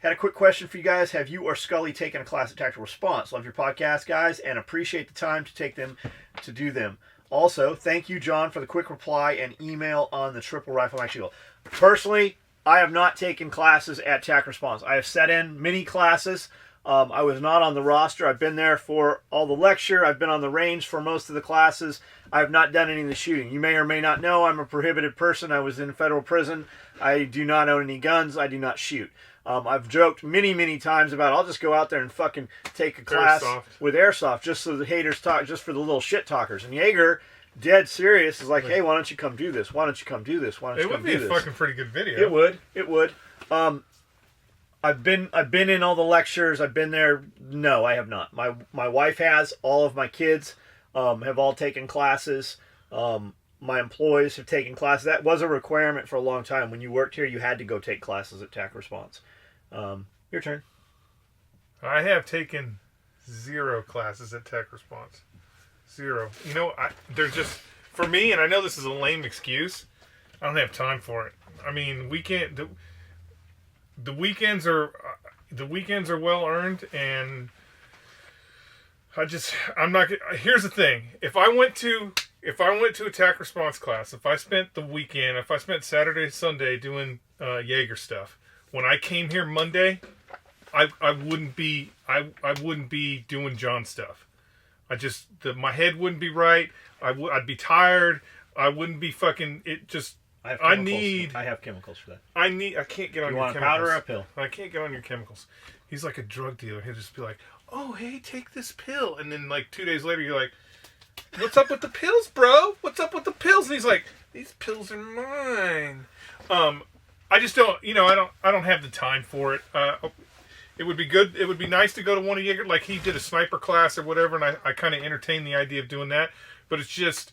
S1: Had a quick question for you guys. Have you or Skully taken a class at Tactical Response? Love your podcast, guys, and appreciate the time to take them to do them. Also, thank you, John, for the quick reply and email on the triple rifle mag shield. Personally, I have not taken classes at Tactical Response. I have set in mini classes I was not on the roster. I've been there for all the lecture. I've been on the range for most of the classes. I have not done any of the shooting. You may or may not know I'm a prohibited person. I was in federal prison. I do not own any guns. I do not shoot. I've joked many, many times about I'll just go out there and fucking take a class with airsoft just so the haters talk, just for the little shit talkers. And Jaeger, dead serious, is like, hey, why don't you come do this? Why don't you come do this? Why don't you come do this?
S2: It would be a fucking pretty good video.
S1: It would. It would. I've been in all the lectures. I've been there. No, I have not. My wife has. All of my kids have all taken classes. My employees have taken classes. That was a requirement for a long time. When you worked here, you had to go take classes at TAC Response. Your turn.
S2: I have taken 0 classes at TAC Response. 0. You know, there's just, for me, and I know this is a lame excuse, I don't have time for it. I mean, the weekends are well earned, and I'm not. Here's the thing: if I went to a TAC Response class, if I spent the weekend, if I spent Saturday, Sunday doing Jaeger stuff, when I came here Monday, I wouldn't be doing John stuff. My head wouldn't be right. I'd be tired. I wouldn't be fucking. It just. I
S1: have chemicals for that.
S2: I can't get on your chemicals. You want a
S1: powder or a pill?
S2: I can't get on your chemicals. He's like a drug dealer. He'll just be like, oh, hey, take this pill. And then like 2 days later, you're like, what's up with the pills, bro? What's up with the pills? And he's like, these pills are mine. I just don't, I don't have the time for it. It would be good. It would be nice to go to one of Jaeger, like he did a sniper class or whatever. And I kind of entertain the idea of doing that. But it's just,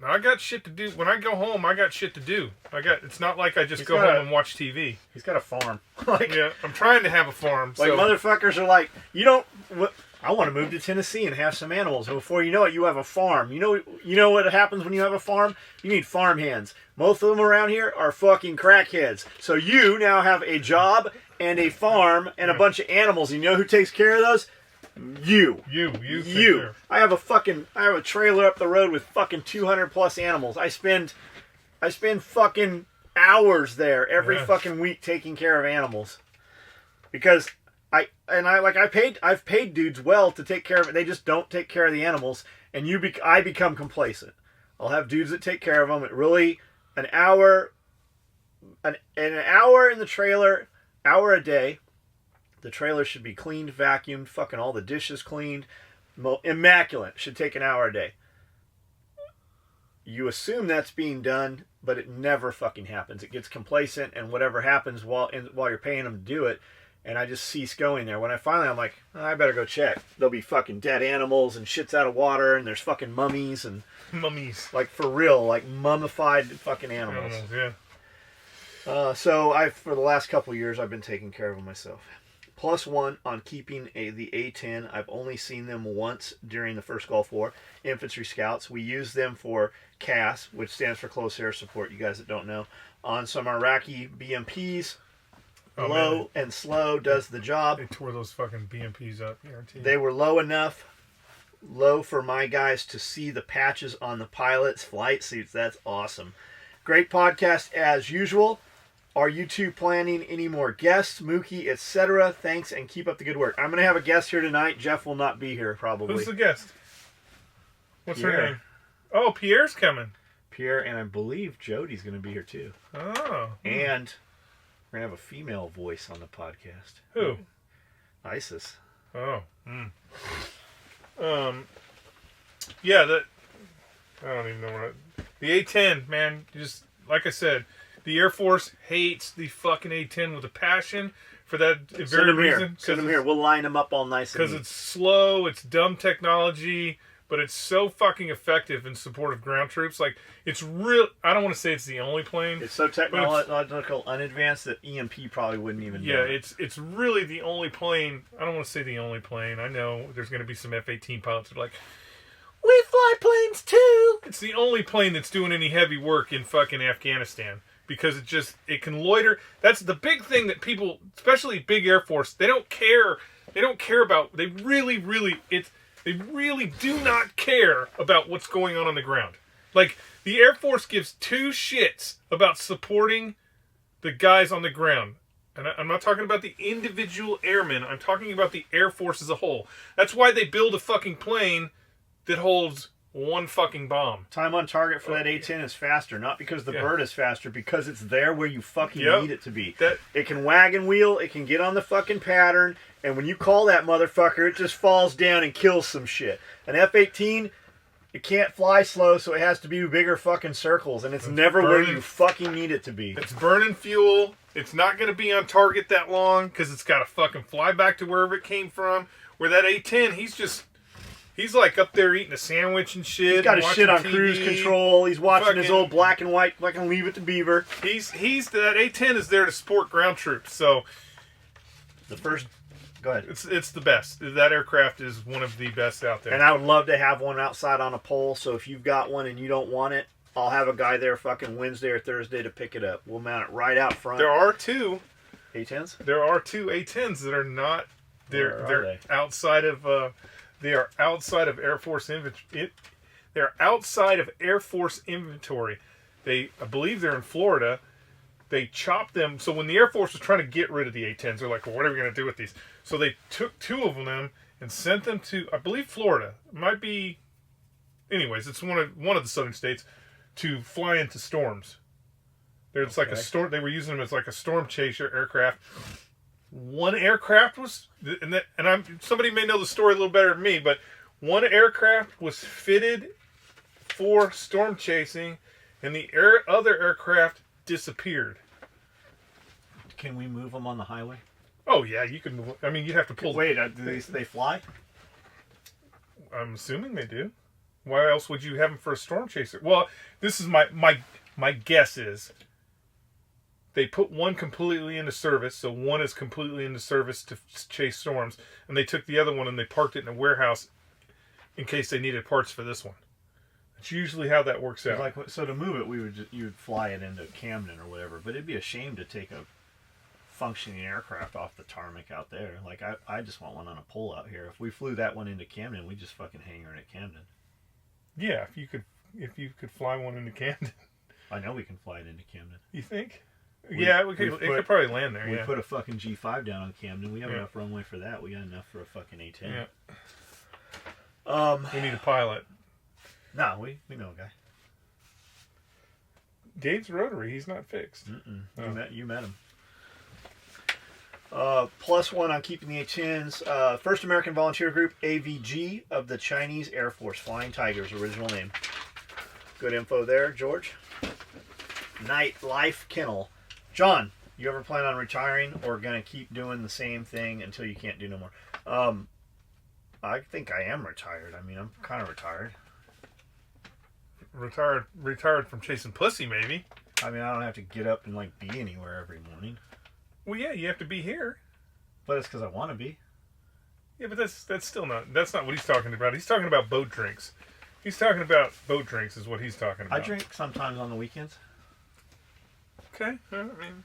S2: I got shit to do. When I go home, I got shit to do. It's not like I just go home and watch TV.
S1: He's got a farm.
S2: Yeah, I'm trying to have a farm.
S1: Like, motherfuckers are like, I want to move to Tennessee and have some animals. And before you know it, you have a farm. You know what happens when you have a farm? You need farm hands. Most of them around here are fucking crackheads. So you now have a job and a farm and a bunch of animals. And you know who takes care of those? You. I have a trailer up the road with fucking 200 plus animals. I spend fucking hours there every fucking week taking care of animals. Because I've paid dudes well to take care of it. They just don't take care of the animals, and I become complacent. I'll have dudes that take care of them. It really an hour in the trailer, hour a day. The trailer should be cleaned, vacuumed, fucking all the dishes cleaned. Immaculate. Should take an hour a day. You assume that's being done, but it never fucking happens. It gets complacent, and whatever happens while you're paying them to do it, and I just cease going there. When I'm like, I better go check. There'll be fucking dead animals and shit's out of water, and there's fucking mummies. Like, for real, like mummified fucking animals.
S2: Yeah.
S1: So for the last couple of years, I've been taking care of them myself. +1 on keeping the A-10. I've only seen them once during the first Gulf War. Infantry Scouts. We use them for CAS, which stands for Close Air Support, you guys that don't know. On some Iraqi BMPs, low and slow does the job.
S2: They tore those fucking BMPs up, guaranteed.
S1: They were low for my guys to see the patches on the pilot's flight suits. That's awesome. Great podcast as usual. Are you two planning any more guests, Mookie, etc.? Thanks, and keep up the good work. I'm going to have a guest here tonight. Jeff will not be here, probably.
S2: Who's the guest? What's
S1: Pierre.
S2: her name? Oh, Pierre's coming.
S1: Pierre, and I believe Jody's going to be here, too.
S2: Oh.
S1: And we're going to have a female voice on the podcast.
S2: Who?
S1: Isis.
S2: Oh. Yeah, I don't even know what... The A-10, man, just, like I said... The Air Force hates the fucking A-10 with a passion for that very reason.
S1: Send them here. We'll line them up all nice.
S2: Because it's slow, it's dumb technology, but it's so fucking effective in support of ground troops. Like, it's real. I don't want to say it's the only plane.
S1: It's so technological, unadvanced that EMP probably wouldn't even know.
S2: Yeah, it's really the only plane. I don't want to say the only plane. I know there's going to be some F-18 pilots that are like, we fly planes too. It's the only plane that's doing any heavy work in fucking Afghanistan. Because it can loiter. That's the big thing that people, especially big Air Force, they don't care. They don't care about. They really do not care about what's going on the ground. Like, the Air Force gives two shits about supporting the guys on the ground. And I'm not talking about the individual airmen. I'm talking about the Air Force as a whole. That's why they build a fucking plane that holds one fucking bomb.
S1: Time on target for that A-10 is faster, not because the bird is faster, because it's there where you fucking need it to be. It can wag and wheel, it can get on the fucking pattern, and when you call that motherfucker, it just falls down and kills some shit. An F-18, it can't fly slow, so it has to be bigger fucking circles, and it's never where you fucking need it to be.
S2: It's burning fuel. It's not going to be on target that long because it's got to fucking fly back to wherever it came from. Where that A-10, he's like up there eating a sandwich and shit.
S1: He's got his shit on
S2: TV.
S1: cruise control. He's watching his old black and white fucking Leave It to Beaver.
S2: That A-10 is there to support ground troops. So
S1: go ahead.
S2: It's the best. That aircraft is one of the best out there.
S1: And I would love to have one outside on a pole. So if you've got one and you don't want it, I'll have a guy there fucking Wednesday or Thursday to pick it up. We'll mount it right out front.
S2: There are two
S1: A-10s?
S2: There are two A-10s that are not. They're outside of. They are outside of Air Force inventory. They're outside of Air Force inventory. I believe they're in Florida. They chopped them. So when the Air Force was trying to get rid of the A-10s, they're like, well, what are we going to do with these? So they took two of them and sent them to, I believe, Florida. It might be. Anyways, it's one of the southern states. To fly into storms. There's like a storm. They were using them as like a storm chaser aircraft. One aircraft was, somebody may know the story a little better than me, but one aircraft was fitted for storm chasing, and the other aircraft disappeared.
S1: Can we move them on the highway?
S2: Oh yeah, you can move. I mean, you'd have to pull.
S1: Wait, do they fly?
S2: I'm assuming they do. Why else would you have them for a storm chaser? Well, this is my guess is they put one completely into service, so one is completely into service to chase storms, and they took the other one and they parked it in a warehouse in case they needed parts for this one. That's usually how that works out.
S1: So to move it, you would fly it into Camden or whatever, but it'd be a shame to take a functioning aircraft off the tarmac out there. Like I just want one on a pole out here. If we flew that one into Camden, we'd just fucking hang her at Camden.
S2: Yeah, if you could fly one into Camden.
S1: I know we can fly it into Camden.
S2: You think? It could probably land there.
S1: We put a fucking G5 down on Camden. We have enough runway for that. We got enough for a fucking A-10.
S2: Yeah. We need a pilot.
S1: No, we know a guy.
S2: Dave's rotary. He's not fixed.
S1: Oh. You met him. +1 on keeping the A-10s. First American Volunteer Group, AVG, of the Chinese Air Force. Flying Tigers, original name. Good info there, George. Night Life Kennel. John, you ever plan on retiring or going to keep doing the same thing until you can't do no more? I think I am retired. I mean, I'm kind of retired.
S2: Retired from chasing pussy, maybe.
S1: I mean, I don't have to get up and be anywhere every morning.
S2: Well, yeah, you have to be here.
S1: But it's because I want to be.
S2: Yeah, but that's still not. That's not what he's talking about. He's talking about boat drinks. He's talking about boat drinks is what he's talking about.
S1: I drink sometimes on the weekends.
S2: Okay, I mean,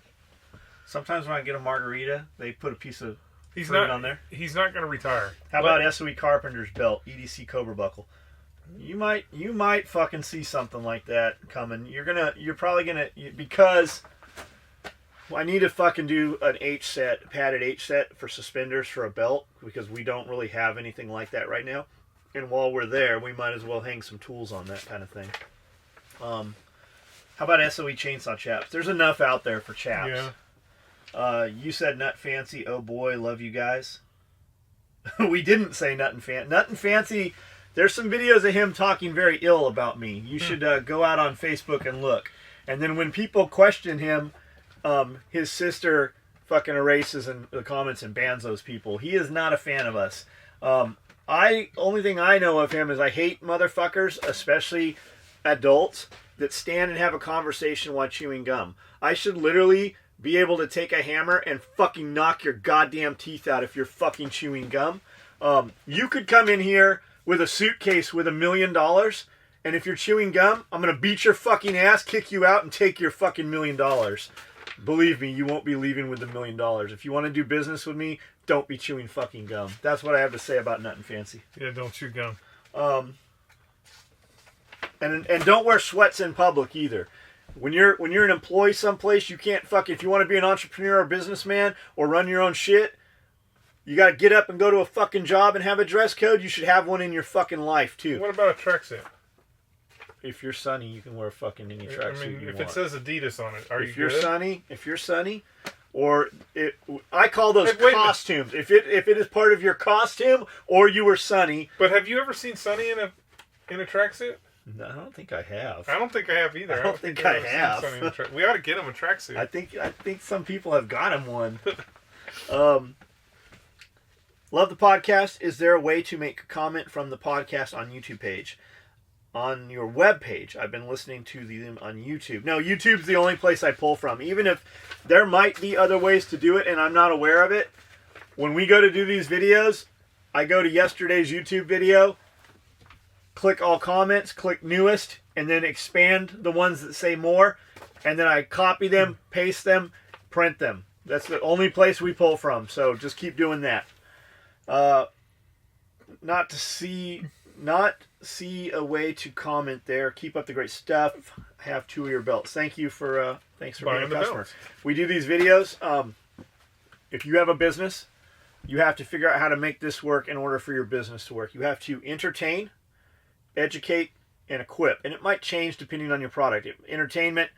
S1: sometimes when I get a margarita, they put a piece of fruit on there.
S2: He's not going to retire.
S1: How about SOE Carpenter's belt, EDC Cobra buckle? You might fucking see something like that coming. You're probably gonna, because I need to fucking do an padded H set for suspenders for a belt, because we don't really have anything like that right now. And while we're there, we might as well hang some tools on that kind of thing. How about SOE chainsaw chaps? There's enough out there for chaps.
S2: Yeah.
S1: You said Nut Fancy. Oh boy, love you guys. We didn't say Nut and Fancy. Nut and Fancy, there's some videos of him talking very ill about me. You should go out on Facebook and look. And then when people question him, his sister fucking erases in the comments and bans those people. He is not a fan of us. Only thing I know of him is I hate motherfuckers, especially adults, that stand and have a conversation while chewing gum. I should literally be able to take a hammer and fucking knock your goddamn teeth out if you're fucking chewing gum. You could come in here with a suitcase with $1 million, and if you're chewing gum, I'm going to beat your fucking ass, kick you out, and take your fucking $1 million. Believe me, you won't be leaving with $1 million. If you want to do business with me, don't be chewing fucking gum. That's what I have to say about Nut and Fancy.
S2: Yeah, don't chew gum.
S1: And don't wear sweats in public either. When you're an employee someplace, you can't if you want to be an entrepreneur or businessman or run your own shit, you got to get up and go to a fucking job and have a dress code. You should have one in your fucking life too.
S2: What about a tracksuit?
S1: If you're Sunny, you can wear a fucking any tracksuit you
S2: if
S1: want.
S2: it says Adidas on it, are you
S1: if you're
S2: good?
S1: If you're Sunny, I call those costumes. If it is part of your costume or you were Sunny.
S2: But have you ever seen Sunny in a tracksuit?
S1: No, I don't think I have.
S2: I don't think I have either.
S1: I don't think I have.
S2: We ought to get him a tracksuit.
S1: I think some people have got him one. Love the podcast. Is there a way to make a comment from the podcast on YouTube page? On your web page. I've been listening to them on YouTube. No, YouTube's the only place I pull from. Even if there might be other ways to do it and I'm not aware of it, when we go to do these videos, I go to yesterday's YouTube video, click all comments, click newest, and then expand the ones that say more, and then I copy them, paste them, print them. That's the only place we pull from, so just keep doing that. Not see a way to comment there. Keep up the great stuff. Have 2 of your belts. Thanks for being a customer.
S2: Belts.
S1: We do these videos. If you have a business, you have to figure out how to make this work in order for your business to work. You have to entertain, educate, and equip. And it might change depending on your product. Entertainment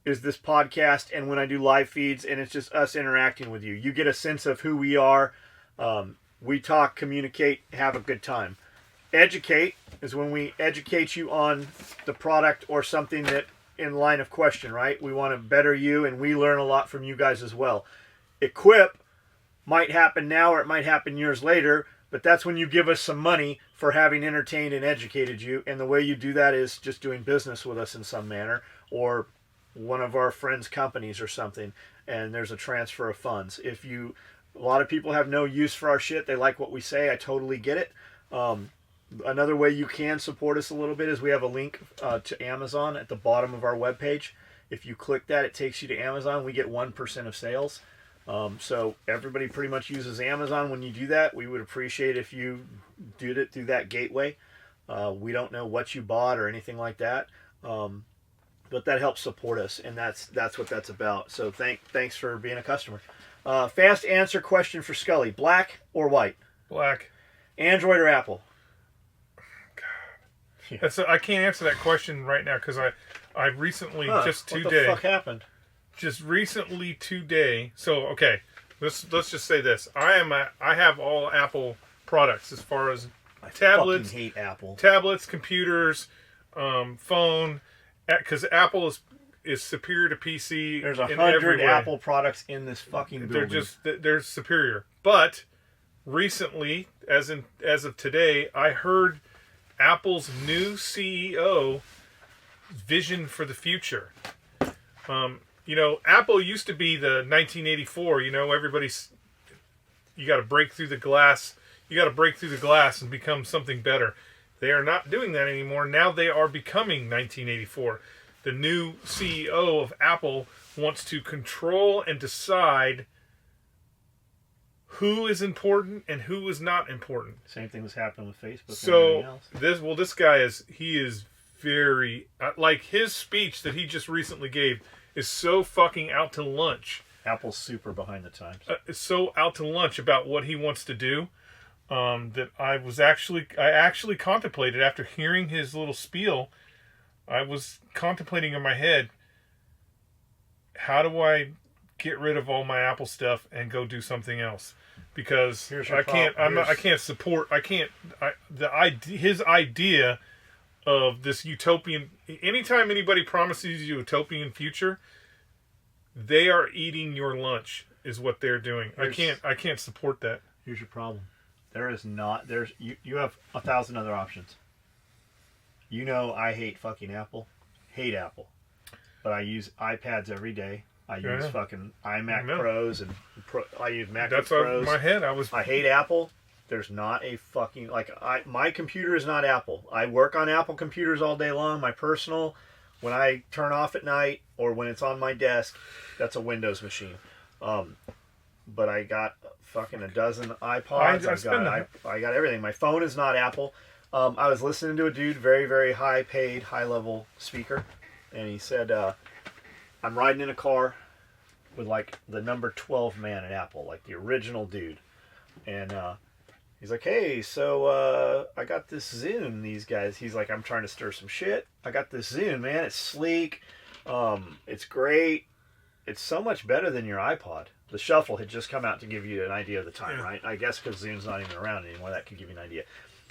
S1: is this podcast and when I do live feeds and it's just us interacting with you. You get a sense of who we are. We talk, communicate, have a good time. Educate is when we educate you on the product or something that in line of question, right? We want to better you and we learn a lot from you guys as well. Equip might happen now or it might happen years later, but that's when you give us some money for having entertained and educated you. And the way you do that is just doing business with us in some manner or one of our friends' companies or something, and there's a transfer of funds. A lot of people have no use for our shit. They like what we say. I totally get it. Another way you can support us a little bit is we have a link to Amazon at the bottom of our webpage. If you click that, it takes you to Amazon. We get 1% of sales. So everybody pretty much uses Amazon. When you do that, we would appreciate if you did it through that gateway. We don't know what you bought or anything like that. But that helps support us, and that's what that's about. So thanks for being a customer. Fast answer question for Skully. Black or white?
S2: Black.
S1: Android or Apple?
S2: God. Yeah. I can't answer that question right now because I recently just today.
S1: What the fuck happened?
S2: Just recently today. So okay, let's just say this. I have all Apple products as far as tablets.
S1: I fucking hate Apple.
S2: Tablets, computers, phone. Because Apple is superior to PC.
S1: There's 100 Apple products in this fucking building.
S2: They're superior. But recently, as of today, I heard Apple's new CEO vision for the future. Apple used to be the 1984. You got to break through the glass. You got to break through the glass and become something better. They are not doing that anymore. Now they are becoming 1984. The new CEO of Apple wants to control and decide who is important and who is not important.
S1: Same thing was happening with Facebook.
S2: So
S1: and everything else.
S2: this guy is very like his speech that he just recently gave is so fucking out to lunch.
S1: Apple's super behind the times.
S2: It's so out to lunch about what he wants to do. That I actually contemplated after hearing his little spiel. I was contemplating in my head, how do I get rid of all my Apple stuff and go do something else? Because his idea of this utopian. Anytime anybody promises you a utopian future, they are eating your lunch. Is what they're doing. I can't support that.
S1: Here's your problem. You have 1,000 other options. I hate fucking Apple. Hate Apple. But I use iPads every day. I use fucking iMac Pros and I use MacBook
S2: That's
S1: Pros.
S2: That's my head. I hate
S1: Apple. There's not a fucking my computer is not Apple. I work on Apple computers all day long. My personal, when I turn off at night or when it's on my desk, that's a Windows machine. But I got fucking a dozen iPods. I got everything. My phone is not Apple. I was listening to a dude, very, very high-paid, high-level speaker, and he said, I'm riding in a car with like the number 12 man at Apple, like the original dude. And he's like, hey, so I got this Zune, these guys. He's like, I'm trying to stir some shit. I got this Zune, man. It's sleek. It's great. It's so much better than your iPod. The Shuffle had just come out to give you an idea of the time, right? I guess because Zune's not even around anymore, that could give you an idea.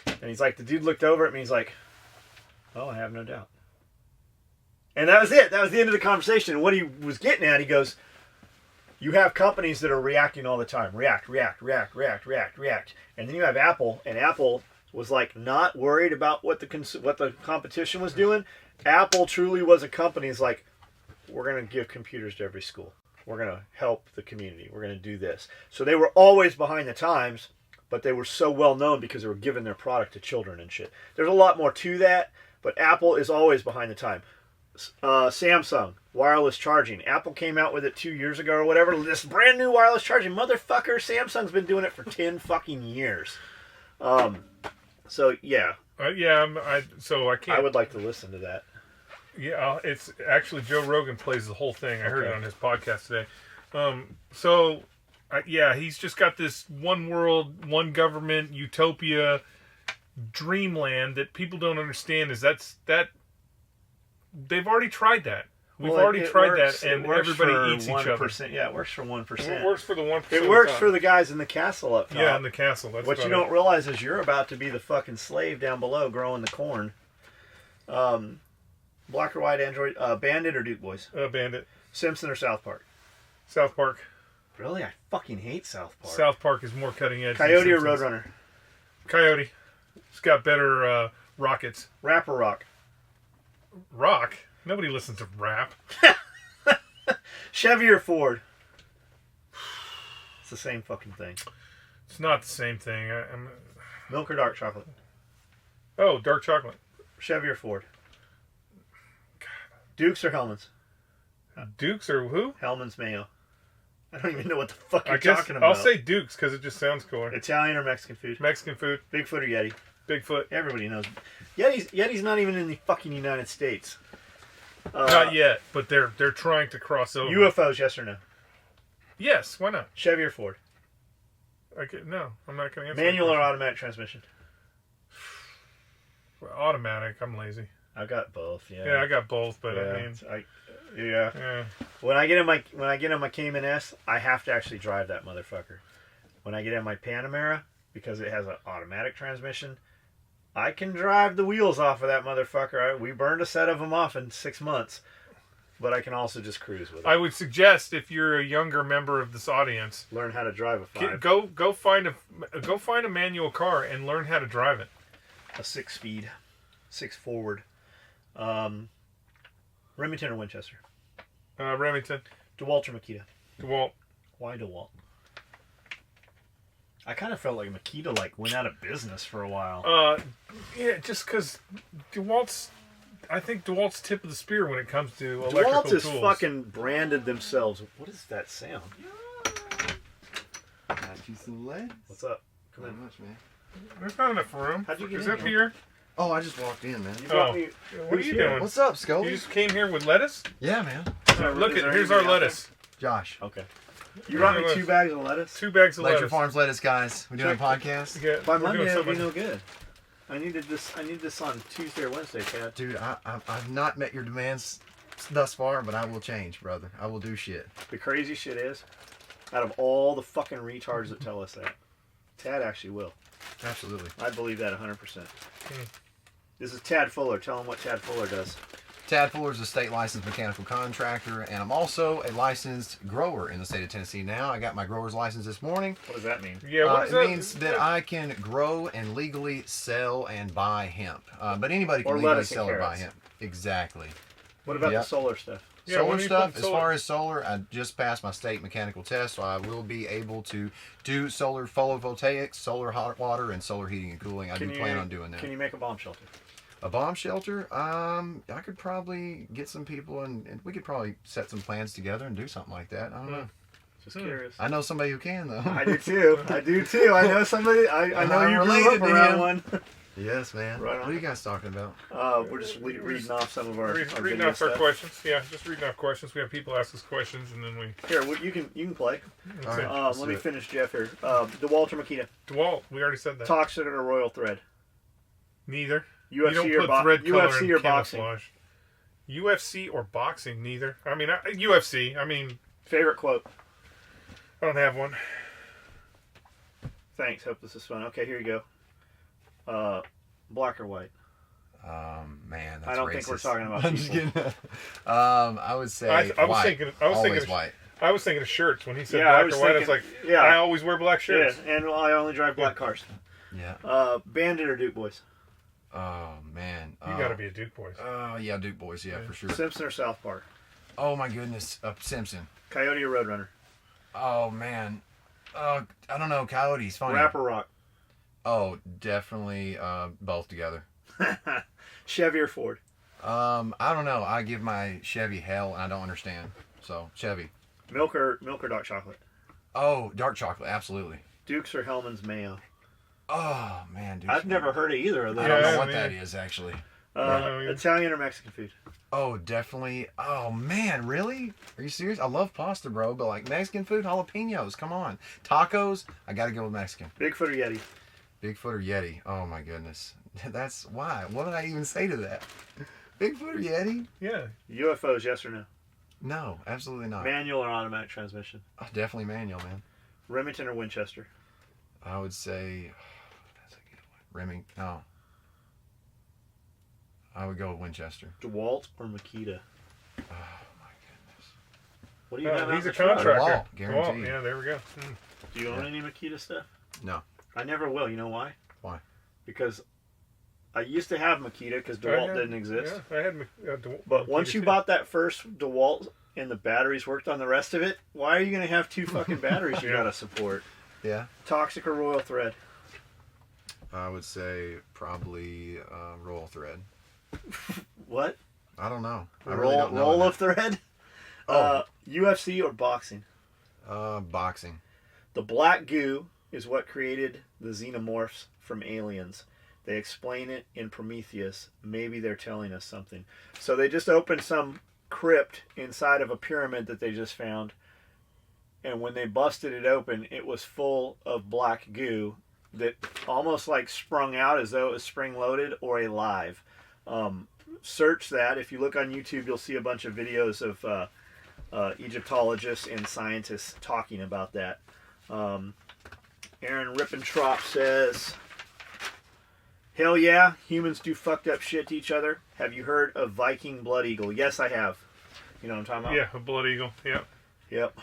S1: And he's like, the dude looked over at me, he's like, oh, I have no doubt. And that was it. That was the end of the conversation. And what he was getting at, he goes, you have companies that are reacting all the time. React. And then you have Apple, and Apple was like not worried about what the competition was doing. Apple truly was a company. It's like, we're going to give computers to every school. We're going to help the community. We're going to do this. So they were always behind the times, but they were so well known because they were giving their product to children and shit. There's a lot more to that, but Apple is always behind the time. Samsung, wireless charging. Apple came out with it 2 years ago or whatever. This brand new wireless charging. Motherfucker, Samsung's been doing it for 10 fucking years. So, yeah.
S2: So I can't.
S1: I would like to listen to that.
S2: Yeah, it's actually Joe Rogan plays the whole thing. I heard it on his podcast today. He's just got this one world, one government utopia dreamland that people don't understand. Is that they've already tried that. We've already tried that, and everybody eats each other.
S1: Yeah, it works for 1%.
S2: It works for the 1%.
S1: It works for the guys in the castle up top.
S2: Yeah, in the castle. That's
S1: what you don't realize is you're about to be the fucking slave down below growing the corn. Black or white Android, Bandit or Duke Boys?
S2: Bandit.
S1: Simpson or South Park?
S2: South Park.
S1: Really? I fucking hate South Park.
S2: South Park is more cutting edge.
S1: Coyote or Roadrunner?
S2: Coyote. It's got better rockets.
S1: Rap or rock?
S2: Rock? Nobody listens to rap.
S1: Chevy or Ford? It's the same fucking thing.
S2: It's not the same thing.
S1: Milk or dark chocolate?
S2: Oh, dark chocolate.
S1: Chevy or Ford? Dukes or Hellman's?
S2: Dukes or who?
S1: Hellman's Mayo. I don't even know what the fuck you're talking about.
S2: I'll say Dukes because it just sounds cooler.
S1: Italian or Mexican food?
S2: Mexican food.
S1: Bigfoot or Yeti?
S2: Bigfoot.
S1: Everybody knows. Yeti's not even in the fucking United States.
S2: Not yet, but they're trying to cross over.
S1: UFOs, yes or no?
S2: Yes, why not?
S1: Chevy or Ford?
S2: No, I'm not going to answer.
S1: Manual or automatic transmission?
S2: Automatic. I'm lazy.
S1: I got both. Yeah.
S2: Yeah, I got both, but
S1: yeah. When I get in my Cayman S, I have to actually drive that motherfucker. When I get in my Panamera, because it has an automatic transmission, I can drive the wheels off of that motherfucker. We burned a set of them off in 6 months, but I can also just cruise with it.
S2: I would suggest if you're a younger member of this audience,
S1: learn how to drive a 5.
S2: Go find a manual car and learn how to drive it.
S1: A 6-speed, 6 forward. Remington or Winchester?
S2: Remington.
S1: DeWalt or Makita?
S2: DeWalt.
S1: Why DeWalt? I kind of felt like Makita went out of business for a while.
S2: Yeah, just because I think DeWalt's tip of the spear when it comes to electrical tools.
S1: DeWalt has fucking branded themselves. What is that sound?
S3: Got you some legs.
S1: What's up? Come
S3: Not
S1: in.
S3: much, man.
S2: There's not enough room.
S1: How'd you get
S2: Is
S1: in
S2: that
S1: here?
S2: here?
S3: Oh, I just walked in, man.
S1: You brought me.
S2: What are
S1: who's
S2: you
S1: here?
S2: doing?
S3: What's up,
S2: You
S3: Scully?
S2: just came here with lettuce?
S3: Yeah, man.
S2: Look at here's our lettuce.
S3: Josh.
S1: Okay. You brought me 2 bags of lettuce?
S2: 2 bags of
S3: Ledger
S2: lettuce.
S3: Farms lettuce, guys. We're doing a podcast.
S2: Yeah,
S1: By
S2: we're
S1: Monday,
S2: doing
S1: it'll be
S2: something.
S1: no good. I need this on Tuesday or Wednesday, Chad.
S3: Dude, I've not met your demands thus far, but I will change, brother. I will do shit.
S1: The crazy shit is, out of all the fucking retards that tell us that, Tad actually will.
S3: Absolutely.
S1: I believe that 100%. This is Tad Fuller. Tell him what Tad Fuller does.
S3: Tad Fuller is a state licensed mechanical contractor, and I'm also a licensed grower in the state of Tennessee now. I got my grower's license this morning.
S1: What does that mean?
S2: Yeah, what is
S3: It
S2: that?
S3: means that I can grow and legally sell and buy hemp. But anybody can
S1: Or
S3: legally
S1: lettuce and
S3: sell and buy
S1: carrots.
S3: hemp. Exactly.
S1: What about
S3: Yep.
S1: the solar stuff?
S2: Yeah, when
S3: Solar
S2: you
S3: stuff,
S2: put
S3: as far as solar, I just passed my state mechanical test, so I will be able to do solar photovoltaics, solar hot water, and solar heating and cooling. I do plan on doing that.
S1: Can you make a bomb shelter?
S3: A bomb shelter? I could probably get some people and we could probably set some plans together and do something like that. I don't know.
S1: Just curious.
S3: I know somebody who can, though.
S1: I do too. I know somebody. I know
S3: I'm
S1: you grew
S3: related
S1: up
S3: to
S1: around
S3: him.
S1: one.
S3: Yes, man.
S1: Right on.
S3: What are you guys talking about?
S1: We're just reading off some of our
S2: Reading
S1: video
S2: off our
S1: stuff.
S2: questions. Yeah, just reading off questions. We have people ask us questions, and then we.
S1: Here, you can play.
S3: All right,
S1: Let me finish Jeff here. DeWalt or Makita?
S2: DeWalt, we already said that.
S1: Toxic or Royal Thread?
S2: Neither.
S1: UFC
S2: You don't
S1: or
S2: put thread color
S1: UFC
S2: in
S1: or boxing?
S2: camouflage. UFC or boxing? Neither. I mean, UFC. I mean,
S1: Favorite quote?
S2: I don't have one.
S1: Thanks. Hope this is fun. Okay, here you go. Black or white?
S3: Man, that's
S1: I don't
S3: racist.
S1: think we're talking about
S3: I'm just
S1: people.
S3: kidding. I would say
S2: I was
S3: white.
S2: thinking
S3: Always
S2: of
S3: white.
S2: I was thinking of shirts when he said
S1: Yeah, I
S2: black
S1: was
S2: or white. I was
S1: thinking-
S2: like,
S1: yeah.
S2: I always wear black
S1: Yeah,
S2: shirts.
S1: and I only drive black cars.
S3: Yeah.
S1: Bandit or Duke Boys?
S3: Oh man.
S2: You got to be a Duke boys.
S3: Oh yeah, Duke boys. Yeah, for sure.
S1: Simpson or South Park?
S3: Oh my goodness, Simpson.
S1: Coyote or Roadrunner?
S3: Oh man. I don't know. Coyote's funny.
S1: Rap or rock?
S3: Oh, definitely both together.
S1: Chevy or Ford?
S3: I don't know. I give my Chevy hell, and I don't understand. So Chevy.
S1: Milk or dark chocolate?
S3: Oh, dark chocolate, absolutely.
S1: Dukes or Hellman's Mayo?
S3: Oh man, dude.
S1: I've never heard of either of those.
S3: I don't know
S2: Yeah,
S3: what
S2: man.
S3: that is actually.
S1: Italian or Mexican food?
S3: Oh, definitely. Oh man, really? Are you serious? I love pasta, bro, but like Mexican food, jalapenos. Come on, tacos. I gotta go with Mexican.
S1: Bigfoot or Yeti?
S3: Bigfoot or Yeti? Oh my goodness. That's why. What did I even say to that? Bigfoot or Yeti?
S2: Yeah.
S1: UFOs, yes or no?
S3: No, absolutely not.
S1: Manual or automatic transmission?
S3: Oh, definitely manual, man.
S1: Remington or Winchester?
S3: I would say that's a good one. Remington. No. I would go with Winchester.
S1: DeWalt or Makita?
S3: Oh my goodness.
S1: What do you have out
S2: He's
S1: in
S2: a
S1: the truck?
S2: contractor.
S3: Wall, guaranteed.
S2: Yeah, there we go.
S1: Do you own
S3: Yeah.
S1: any Makita stuff?
S3: No.
S1: I never will. You know why?
S3: Why?
S1: Because I used to have Makita because DeWalt didn't exist.
S2: Yeah, I had DeWalt.
S1: But once you
S2: too.
S1: bought that first DeWalt and the batteries worked on the rest of it, why are you going to have two fucking batteries you
S2: Yeah.
S1: got to support?
S3: Yeah.
S1: Toxic or Royal Thread?
S3: I would say probably Royal Thread.
S1: What?
S3: I don't know. I really don't know.
S1: Roll of Thread?
S3: Oh.
S1: UFC or boxing?
S3: Boxing.
S1: The black goo is what created the xenomorphs from Aliens. They explain it in Prometheus. Maybe they're telling us something. So they just opened some crypt inside of a pyramid that they just found. And when they busted it open, it was full of black goo that almost like sprung out as though it was spring-loaded or alive. Search that. If you look on YouTube, you'll see a bunch of videos of Egyptologists and scientists talking about that. Aaron Rippentrop says, hell yeah, humans do fucked up shit to each other. Have you heard of Viking Blood Eagle? Yes, I have. You know what I'm talking about?
S2: Yeah, a Blood Eagle. Yeah.
S1: Yep.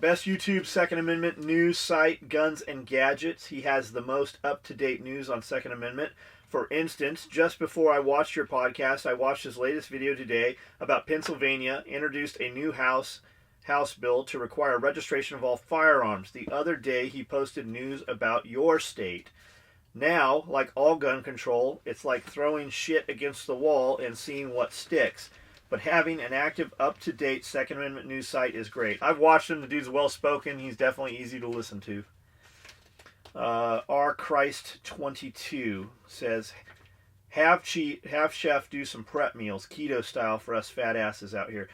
S1: Best YouTube Second Amendment news site, Guns and Gadgets. He has the most up-to-date news on Second Amendment. For instance, just before I watched your podcast, I watched his latest video today about Pennsylvania introduced a new House bill to require registration of all firearms. The other day, he posted news about your state. Now, like all gun control, it's like throwing shit against the wall and seeing what sticks. But having an active, up-to-date Second Amendment news site is great. I've watched him. The dude's well-spoken. He's definitely easy to listen to. R. Christ22 says, have Chef do some prep meals, keto style, for us fat asses out here.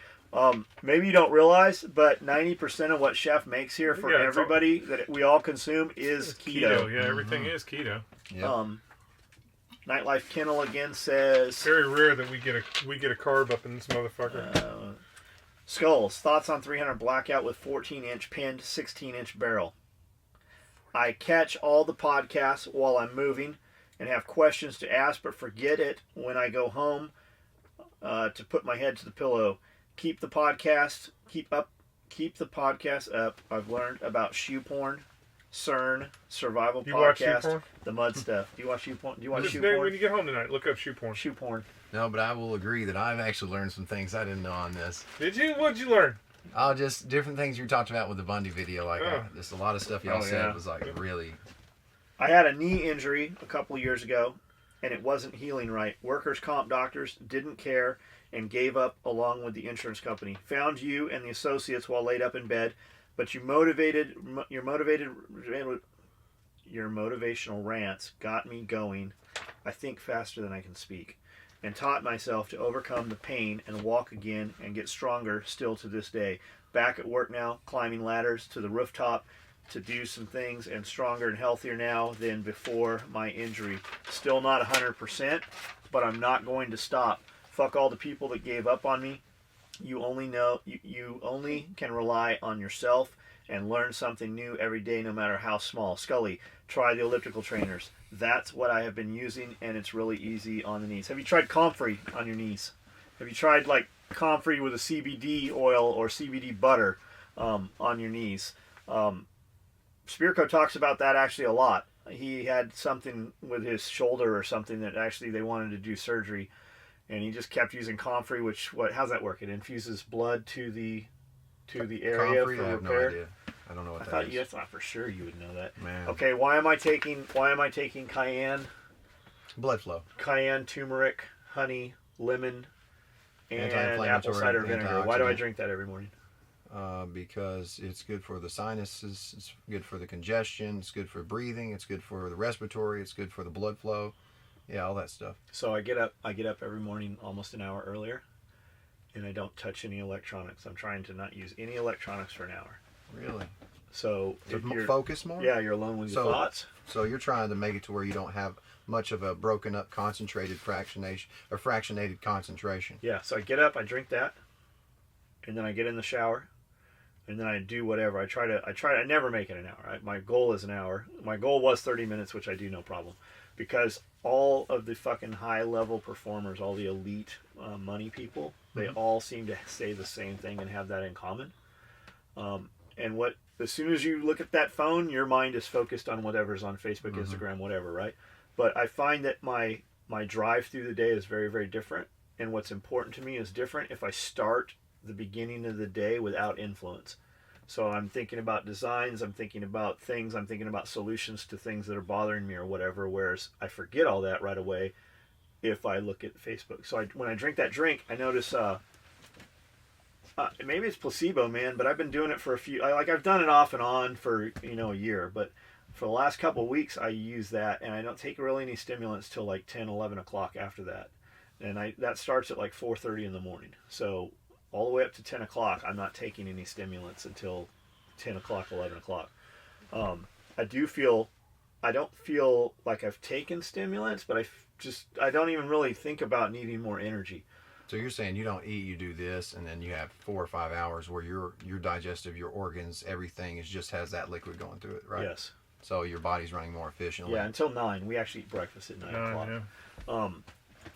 S1: Maybe you don't realize, but 90% of what Chef makes here for
S2: Yeah, it's
S1: everybody that we all consume is keto.
S2: Yeah, everything is keto.
S3: Yeah.
S1: Nightlife Kennel again says,
S2: Very rare that we get a carb up in this motherfucker.
S1: Skulls, thoughts on 300 Blackout with 14-inch pinned 16-inch barrel. I catch all the podcasts while I'm moving and have questions to ask, but forget it when I go home to put my head to the pillow. Keep the podcast up. I've learned about shoe porn, CERN, survival
S2: You watch shoe
S1: podcast,
S2: porn?
S1: the mud stuff. Do you watch shoe porn? Do you watch
S2: Just
S1: shoe
S2: when
S1: porn?
S2: you get home tonight, look up shoe porn.
S1: Shoe porn.
S3: No, but I will agree that I've actually learned some things I didn't know on this.
S2: Did you? What'd you learn?
S3: Just different things you talked about with the Bundy video. Like, just a lot of stuff y'all said was like really.
S1: I had a knee injury a couple of years ago, and it wasn't healing right. Workers' comp doctors didn't care and gave up along with the insurance company. Found you and the associates while laid up in bed, but you're motivated your motivational rants got me going, I think, faster than I can speak, and taught myself to overcome the pain and walk again and get stronger still to this day. Back at work now, climbing ladders to the rooftop to do some things, and stronger and healthier now than before my injury. Still not 100%, but I'm not going to stop. Fuck all the people that gave up on me. You only can rely on yourself and learn something new every day, no matter how small. Skully, try the elliptical trainers. That's what I have been using, and it's really easy on the knees. Have you tried comfrey on your knees? Have you tried like comfrey with a CBD oil or CBD butter on your knees? Spirko talks about that actually a lot. He had something with his shoulder or something that actually they wanted to do surgery, and he just kept using comfrey. How's that work? It infuses blood to the area
S3: Comfrey,
S1: for
S3: I have
S1: repair.
S3: no idea. I don't know what that is.
S1: I thought for sure you would know that.
S3: Man.
S1: Okay, why am I taking cayenne,
S3: Blood flow.
S1: turmeric, honey, lemon, and
S3: Anti-inflammatory,
S1: apple cider vinegar? Why do I
S3: antioxidant.
S1: drink that every morning?
S3: Because it's good for the sinuses, it's good for the congestion, it's good for breathing, it's good for the respiratory, it's good for the blood flow. Yeah, all that stuff.
S1: So I get up every morning almost an hour earlier, and I don't touch any electronics. I'm trying to not use any electronics for an hour.
S3: Really?
S1: So
S3: To
S1: if you're,
S3: focus more?
S1: yeah, you're alone with your thoughts.
S3: So you're trying to make it to where you don't have much of a broken up, concentrated fractionated concentration.
S1: Yeah, so I get up, I drink that, and then I get in the shower, and then I do whatever. I never make it an hour. My goal is an hour. My goal was 30 minutes, which I do no problem, because all of the fucking high level performers, all the elite money people, they all seem to say the same thing and have that in common. And as soon as you look at that phone, your mind is focused on whatever's on Facebook, Instagram, whatever, right? But I find that my drive through the day is very, very different. And what's important to me is different if I start the beginning of the day without influence. So I'm thinking about designs, I'm thinking about things, I'm thinking about solutions to things that are bothering me or whatever, whereas I forget all that right away if I look at Facebook. So when I drink that drink, I notice maybe it's placebo, man, but I've been doing it for I've done it off and on for a year, but for the last couple of weeks I use that, and I don't take really any stimulants till like 10, 11 o'clock after that, and that starts at like 4:30 in the morning. So all the way up to 10 o'clock I'm not taking any stimulants until 10 o'clock, 11 o'clock. I don't feel like I've taken stimulants, but I don't even really think about needing more energy.
S3: So you're saying you don't eat, you do this, and then you have 4 or 5 hours where your digestive, your organs, everything just has that liquid going through it, right?
S1: Yes.
S3: So your body's running more efficiently.
S1: Yeah, until 9. We actually eat breakfast at 9 o'clock.
S2: Yeah.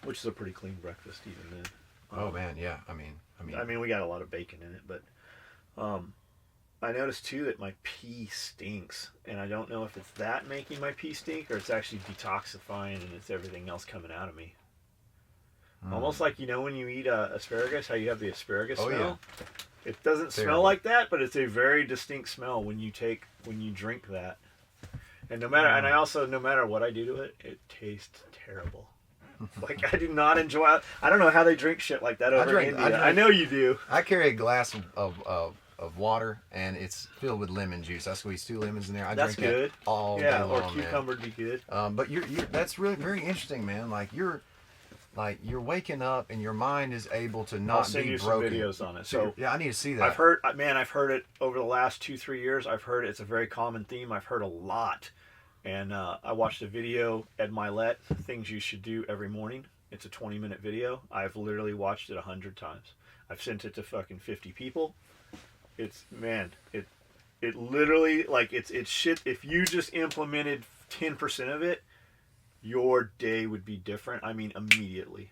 S1: Which is a pretty clean breakfast even then.
S3: Oh man, yeah. I mean,
S1: we got a lot of bacon in it, but I noticed too that my pee stinks, and I don't know if it's that making my pee stink or it's actually detoxifying and it's everything else coming out of me. Almost like when you eat asparagus, how you have the asparagus smell.
S3: Yeah.
S1: It doesn't smell like that, but it's a very distinct smell when you drink that. And no matter what I do to it, it tastes terrible. Like I do not enjoy. I don't know how they drink shit like that over in India. I know you do.
S3: I carry a glass of water, and it's filled with lemon juice. I squeeze 2 lemons in there.
S1: That's
S3: drink
S1: good.
S3: that all day long,
S1: or cucumber would be good.
S3: But that's really very interesting, man. You're waking up and your mind is able to not
S1: I'll send
S3: be
S1: you
S3: broken.
S1: some videos on it. So
S3: yeah, I need to see that.
S1: I've heard it over the last 2-3 years. I've heard it's a very common theme. I've heard a lot. And I watched a video, Ed Milet, Things You Should Do Every Morning. It's a 20-minute video. I've literally watched it 100 times. I've sent it to fucking 50 people. It literally, it's shit. If you just implemented 10% of it, your day would be different. I mean, immediately.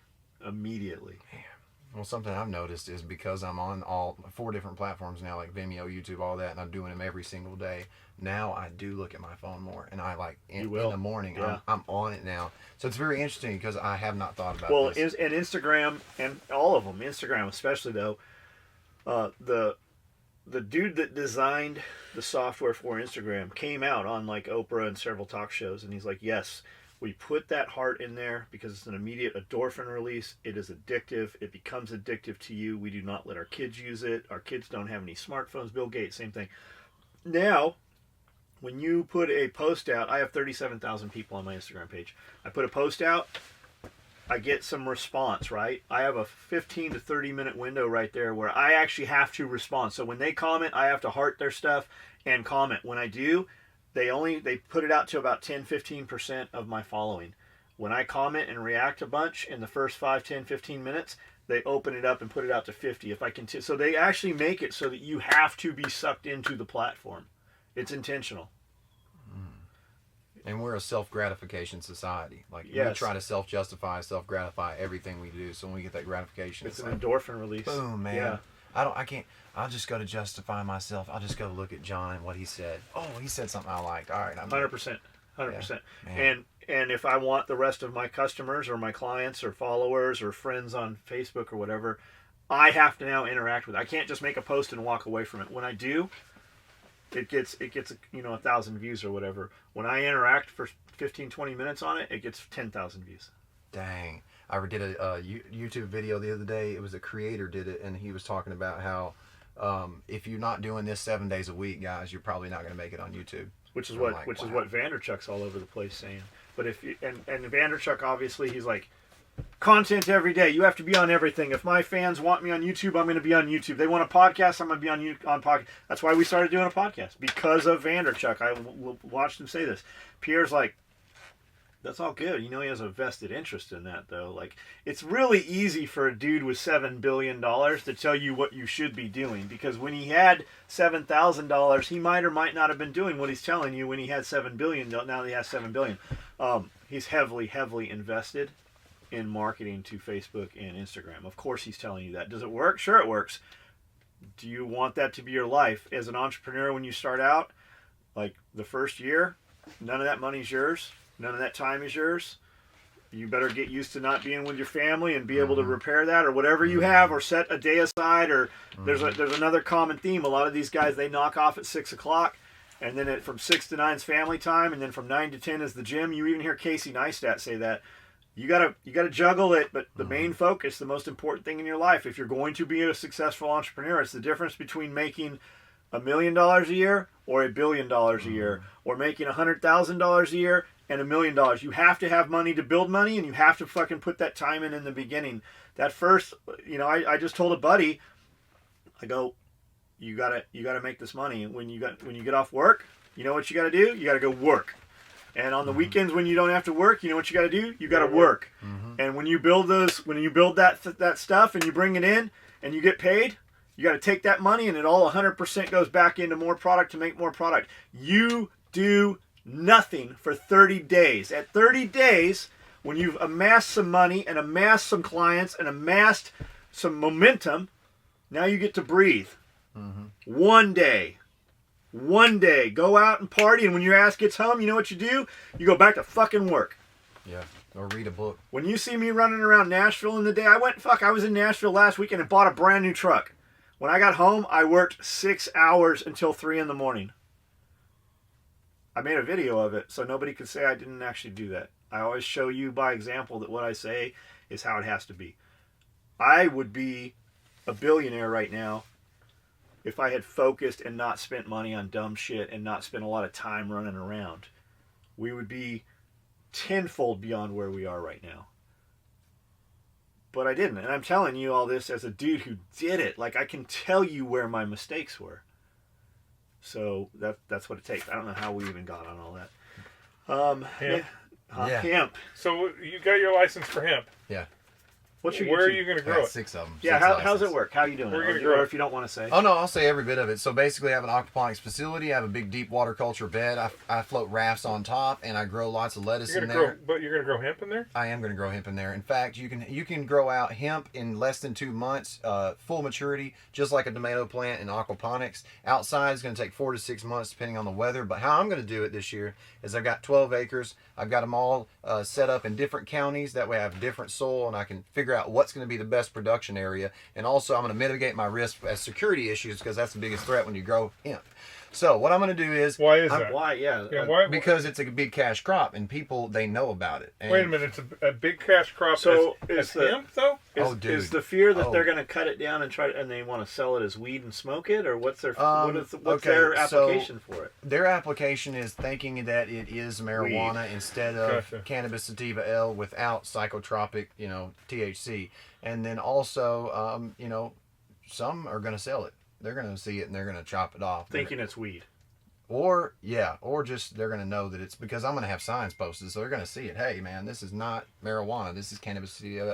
S3: Well, something I've noticed is because I'm on all 4 different platforms now, like Vimeo, YouTube, all that, and I'm doing them every single day. Now I do look at my phone more, and I in the morning.
S1: Yeah.
S3: I'm on it now, so it's very interesting because I have not thought about this.
S1: And Instagram and all of them, Instagram especially though, the dude that designed the software for Instagram came out on like Oprah and several talk shows, and he's like, yes, we put that heart in there because it's an immediate endorphin release. It is addictive. It becomes addictive to you. We do not let our kids use it. Our kids don't have any smartphones. Bill Gates, same thing. Now, when you put a post out, I have 37,000 people on my Instagram page. I put a post out, I get some response, right? I have a 15 to 30 minute window right there where I actually have to respond. So when they comment, I have to heart their stuff and comment. When I do, they put it out to about 10-15% of my following. When I comment and react a bunch in the first 5, 10, 15 minutes, they open it up and put it out to 50. If I continue, so they actually make it so that you have to be sucked into the platform. It's intentional.
S3: And we're a self-gratification society. Like, we
S1: Yes.
S3: try to self-justify, self-gratify everything we do. So when we get that gratification,
S1: It's an
S3: like,
S1: endorphin release.
S3: boom, man.
S1: Yeah.
S3: I'll just go to justify myself. I'll just go look at John and what he said. Oh, he said something I liked. All right.
S1: 100%. 100%.
S3: Yeah,
S1: And if I want the rest of my customers or my clients or followers or friends on Facebook or whatever, I have to now interact with it. I can't just make a post and walk away from it. When I do, it gets 1,000 views or whatever. When I interact for 15, 20 minutes on it, it gets 10,000 views.
S3: Dang. I did a YouTube video the other day. It was a creator did it, and he was talking about how if you're not doing this 7 days a week, guys, you're probably not going to make it on YouTube.
S1: Which is
S3: And I'm like,
S1: is
S3: wow.
S1: what Vanderchuck's all over the place saying. But if you, and Vanderchuck, obviously, he's like, content every day. You have to be on everything. If my fans want me on YouTube, I'm going to be on YouTube. They want a podcast, I'm going to be on podcast. That's why we started doing a podcast, because of Vanderchuck. I watched him say this. Pierre's like, that's all good. You know, he has a vested interest in that, though. Like, it's really easy for a dude with $7 billion to tell you what you should be doing, because when he had $7,000, he might or might not have been doing what he's telling you when he had $7 billion. Now that he has $7 billion. He's heavily invested in marketing to Facebook and Instagram. Of course he's telling you that. Does it work? Sure it works. Do you want that to be your life? As an entrepreneur, when you start out, like the first year, none of that money's yours. None of that time is yours. You better get used to not being with your family and be able to repair that, or whatever you have, or set a day aside. Or there's another common theme. A lot of these guys, they knock off at 6 o'clock, and then from 6 to 9 is family time, and then from 9 to 10 is the gym. You even hear Casey Neistat say that. You gotta juggle it, but the main focus, the most important thing in your life, if you're going to be a successful entrepreneur, it's the difference between making $1 million a year or $1 billion a year, or making $100,000 a year and $1 million. You have to have money to build money, and you have to fucking put that time in the beginning. That first, I just told a buddy, I go, you gotta make this money. When you get off work, you know what you gotta do? You gotta go work. And on the weekends when you don't have to work, you know what you got to do? You got to work. And when you build that stuff and you bring it in and you get paid, you got to take that money and it all 100% goes back into more product to make more product. You do nothing for 30 days. At 30 days, when you've amassed some money and amassed some clients and amassed some momentum, now you get to breathe. One day, go out and party, and when your ass gets home, you know what you do? You go back to fucking work.
S3: Yeah. Or read a book.
S1: When you see me running around Nashville in the day, I was in Nashville last weekend and bought a brand new truck. When I got home, I worked 6 hours until 3 in the morning. I made a video of it, so nobody could say I didn't actually do that. I always show you by example that what I say is how it has to be. I would be a billionaire right now if I had focused and not spent money on dumb shit and not spent a lot of time running around. We would be tenfold beyond where we are right now. But I didn't. And I'm telling you all this as a dude who did it. Like, I can tell you where my mistakes were. So that's what it takes. I don't know how we even got on all that.
S2: Hemp.
S1: Hemp.
S2: So you got your license for hemp.
S3: Yeah.
S1: What's your
S2: Where are
S1: YouTube?
S2: you going to
S3: I
S2: grow
S3: got
S2: it?
S3: 6 of them.
S1: Yeah,
S3: 6
S1: how's it
S3: licenses.
S1: work? How are you doing
S2: We're
S1: it?
S2: gonna grow
S1: Or
S2: it.
S1: if you don't want to say.
S3: Oh no, I'll say every bit of it. So basically, I have an aquaponics facility. I have a big deep water culture bed. I float rafts on top, and I grow lots of lettuce in there.
S2: But you're going to grow hemp in there?
S3: I am going to grow hemp in there. In fact, you can grow out hemp in less than 2 months, full maturity, just like a tomato plant in aquaponics. Outside is going to take 4 to 6 months, depending on the weather. But how I'm going to do it this year is I've got 12 acres. I've got them all set up in different counties. That way, I have different soil, and I can figure out what's going to be the best production area. And also, I'm going to mitigate my risk as security issues, because that's the biggest threat when you grow hemp. So what I'm going to do is
S2: Why is that?
S1: Why? Yeah.
S2: Yeah, why?
S3: because it's a big cash crop and people they know about it. And
S2: Wait a minute, it's a big cash crop.
S1: So
S2: as
S1: is the-
S2: hemp though?
S3: Oh, dude.
S1: Is the fear that
S3: Oh.
S1: they're going to cut it down and they want to sell it as weed and smoke it, or what's their what's
S3: okay,
S1: their
S3: so-
S1: application for it?
S3: Their application is thinking that it is marijuana instead of
S2: Gotcha.
S3: cannabis sativa L without psychotropic, THC. And then also, some are going to sell it. They're going to see it and they're going to chop it off.
S1: Thinking it's weed.
S3: Or just they're going to know that it's because I'm going to have signs posted, so they're going to see it. Hey, man, this is not marijuana. This is cannabis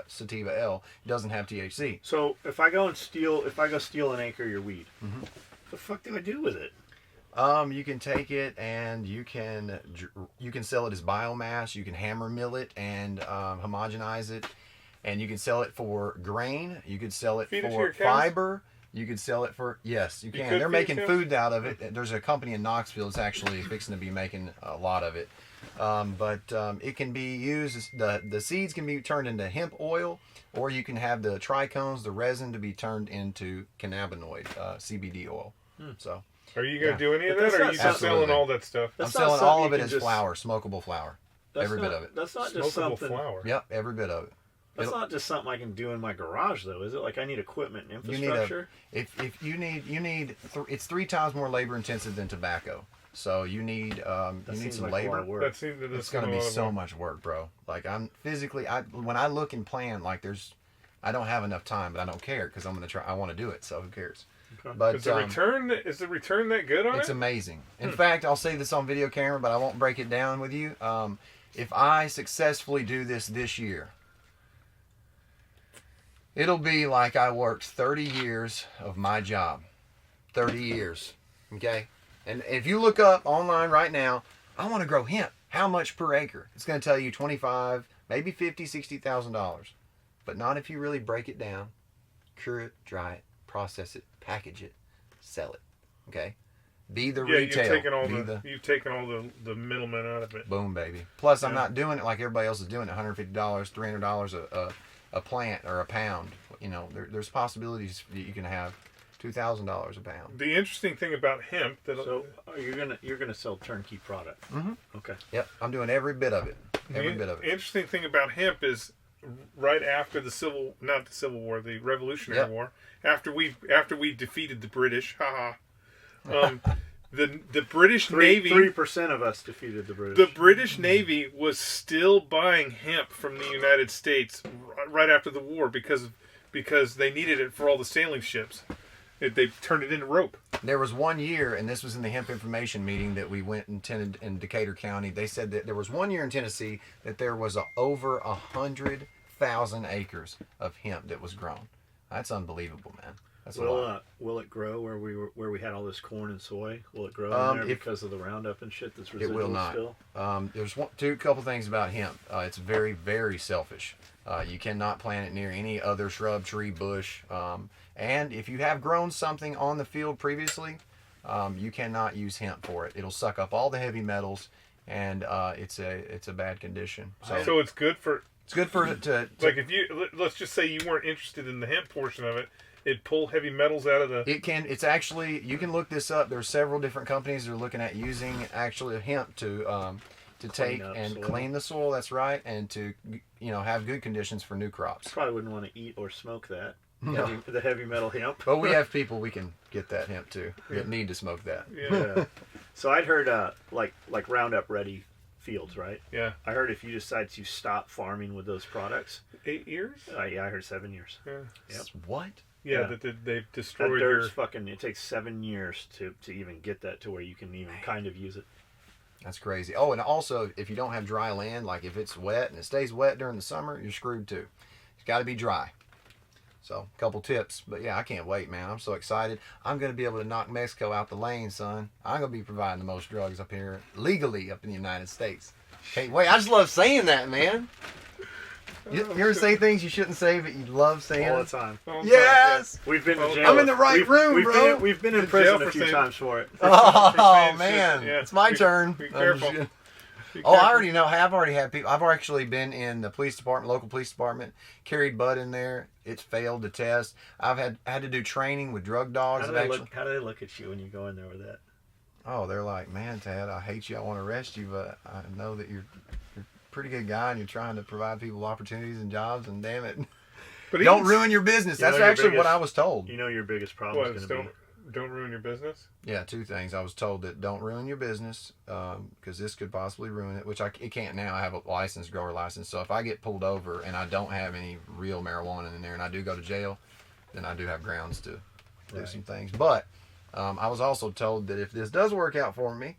S3: sativa L. It doesn't have THC.
S1: So if I go steal an acre of your weed, what the fuck do I do with it?
S3: You can take it and you can sell it as biomass. You can hammer mill it and homogenize it, and you can sell it for grain. You could sell it
S2: Feed it to
S3: for
S2: your cows?
S3: fiber. You could sell it for yes, you can.
S2: could
S3: They're
S2: feed
S3: making
S2: cows?
S3: food out of it. There's a company in Knoxville that's actually fixing to be making a lot of it. But it can be used. The seeds can be turned into hemp oil, or you can have the trichomes, the resin, to be turned into cannabinoid CBD oil. So.
S2: Are you going to do any of
S1: But
S2: that,
S1: that's
S2: or are
S1: not
S2: you just selling
S3: absolutely.
S2: all that stuff?
S1: That's
S3: I'm
S1: not
S3: selling
S1: something
S3: all
S1: you
S3: of it
S1: can
S3: as
S1: just-
S3: flour, smokable flour. Every bit of it.
S1: That's not just
S2: Smokable
S1: something.
S2: flour.
S3: Yep, every bit of it.
S1: That's not just something I can do in my garage, though, is it? Like I need equipment and
S3: You need
S1: infrastructure.
S3: if you need it's 3 times more labor intensive than tobacco. So you need
S1: Seems
S3: some
S1: like a lot
S3: labor.
S1: of work.
S2: That seems that
S3: It's going to be so much work, bro. Like I'm physically, when I look and plan, like I don't have enough time, but I don't care because I'm going to try. I want to do it, so who cares?
S1: Okay.
S3: But
S2: Is the return that good on
S3: it's
S2: it?
S3: amazing. In fact, I'll say this on video camera, but I won't break it down with you. If I successfully do this year, it'll be like I worked 30 years of my job. 30 years. Okay? And if you look up online right now, I want to grow hemp. How much per acre? It's going to tell you 25, maybe 50, $60,000. But not if you really break it down, cure it, dry it, process it, package it, sell it. Okay? Be the retail.
S2: You've taken all the middlemen out of it.
S3: Boom, baby. Plus, I'm not doing it like everybody else is doing it. $150, $300 a plant or a pound. There's possibilities that you can have $2,000 a pound.
S2: The interesting thing about hemp
S1: So you're gonna sell turnkey product.
S3: Mm-hmm.
S1: Okay.
S3: Yep, I'm doing every bit of it. Every bit of it.
S2: Interesting thing about hemp is right after the Revolutionary War, after we defeated the British, the British Navy.
S1: 3% of us defeated the British.
S2: The British Navy was still buying hemp from the United States right after the war because they needed it for all the sailing ships. They turned it into rope.
S3: There was 1 year, and this was in the hemp information meeting that we went and attended in Decatur County. They said that there was 1 year in Tennessee that there was over 100,000 acres of hemp that was grown. That's unbelievable, man. That's a lot.
S1: Will it grow where we had all this corn and soy? Will it grow in there because of the Roundup and shit that's
S3: It
S1: residual
S3: will not.
S1: still?
S3: There's couple things about hemp. It's very, very selfish. You cannot plant it near any other shrub, tree, bush. And if you have grown something on the field previously, you cannot use hemp for it. It'll suck up all the heavy metals, and it's a bad condition.
S2: So it's good for.
S3: It's good for to
S2: like if you let's just say you weren't interested in the hemp portion of it, it'd pull heavy metals out of the.
S3: It's actually, you can look this up. There's several different companies that are looking at using actually hemp to take and
S1: soil.
S3: clean the soil. That's right, and to have good conditions for new crops.
S1: Probably wouldn't want to eat or smoke that.
S3: No.
S1: The heavy metal hemp.
S3: But we have people we can get that hemp to that need to smoke that.
S2: Yeah.
S1: So I'd heard like Roundup Ready fields, right?
S2: Yeah.
S1: I heard if you decide to stop farming with those products,
S2: 8 years.
S1: yeah, I heard 7 years.
S2: Yeah.
S1: Yep.
S3: What?
S2: Yeah,
S1: Yeah.
S2: that they've
S1: That
S2: destroyed
S1: dirt's
S2: your.
S1: fucking. It takes 7 years to even get that to where you can even kind of use it.
S3: That's crazy. Oh, and also, if you don't have dry land, like if it's wet and it stays wet during the summer, you're screwed too. It's got to be dry. So, a couple tips. But yeah, I can't wait, man. I'm so excited. I'm going to be able to knock Mexico out the lane, son. I'm going to be providing the most drugs up here, legally up in the United States. Can't wait. I just love saying that, man. You ever say things you shouldn't say, but you love saying
S1: All the
S3: it?
S1: time.
S3: Yes!
S1: We've been to
S2: I'm
S1: jail.
S3: in the right room, bro.
S1: We've been in
S2: In
S1: prison
S2: jail
S1: a
S2: for
S1: few
S2: saying-
S1: times for it.
S3: Oh,
S2: saying
S3: man.
S2: shit. Yeah.
S3: It's my
S2: Be-
S3: turn.
S2: Be
S3: I'm
S2: careful.
S3: just kidding.
S2: Be
S3: Oh, I
S2: careful.
S3: already know. I've already had people. I've actually been in the police department, local police department, carried bud in there. It's failed the test. I've had to do training with drug dogs.
S1: How do they look at you when you go in there with that?
S3: oh, they're like, man, Tad, I hate you. I want to arrest you, but I know that you're a pretty good guy and you're trying to provide people opportunities and jobs. And damn it,
S2: But
S3: don't ruin your business.
S1: You know
S3: That's
S1: your
S3: actually what
S1: biggest-
S3: I was told.
S1: You know your biggest problem is going to be.
S2: Don't ruin your business.
S3: Yeah, two things. I was told that don't ruin your business because this could possibly ruin it, which it can't now. I have a licensed grower license. So if I get pulled over and I don't have any real marijuana in there and I do go to jail, then I do have grounds to do some things. But I was also told that if this does work out for me,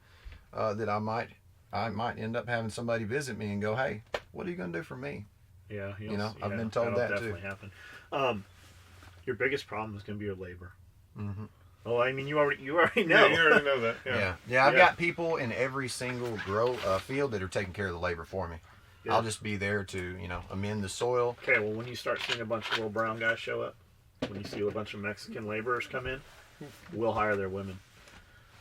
S3: that I might end up having somebody visit me and go, hey, what are you going to do for me?
S1: Yeah,
S3: I've been told
S1: that'll
S3: that
S1: definitely
S3: too.
S1: happen. Your biggest problem is going to be your labor.
S3: Mm-hmm.
S1: Oh, I mean, you already know.
S2: Yeah, you already know that.
S3: Yeah. I've got people in every single field that are taking care of the labor for me.
S1: Yeah.
S3: I'll just be there to, amend the soil.
S1: Okay, well, when you start seeing a bunch of little brown guys show up, when you see a bunch of Mexican laborers come in, we'll hire their women.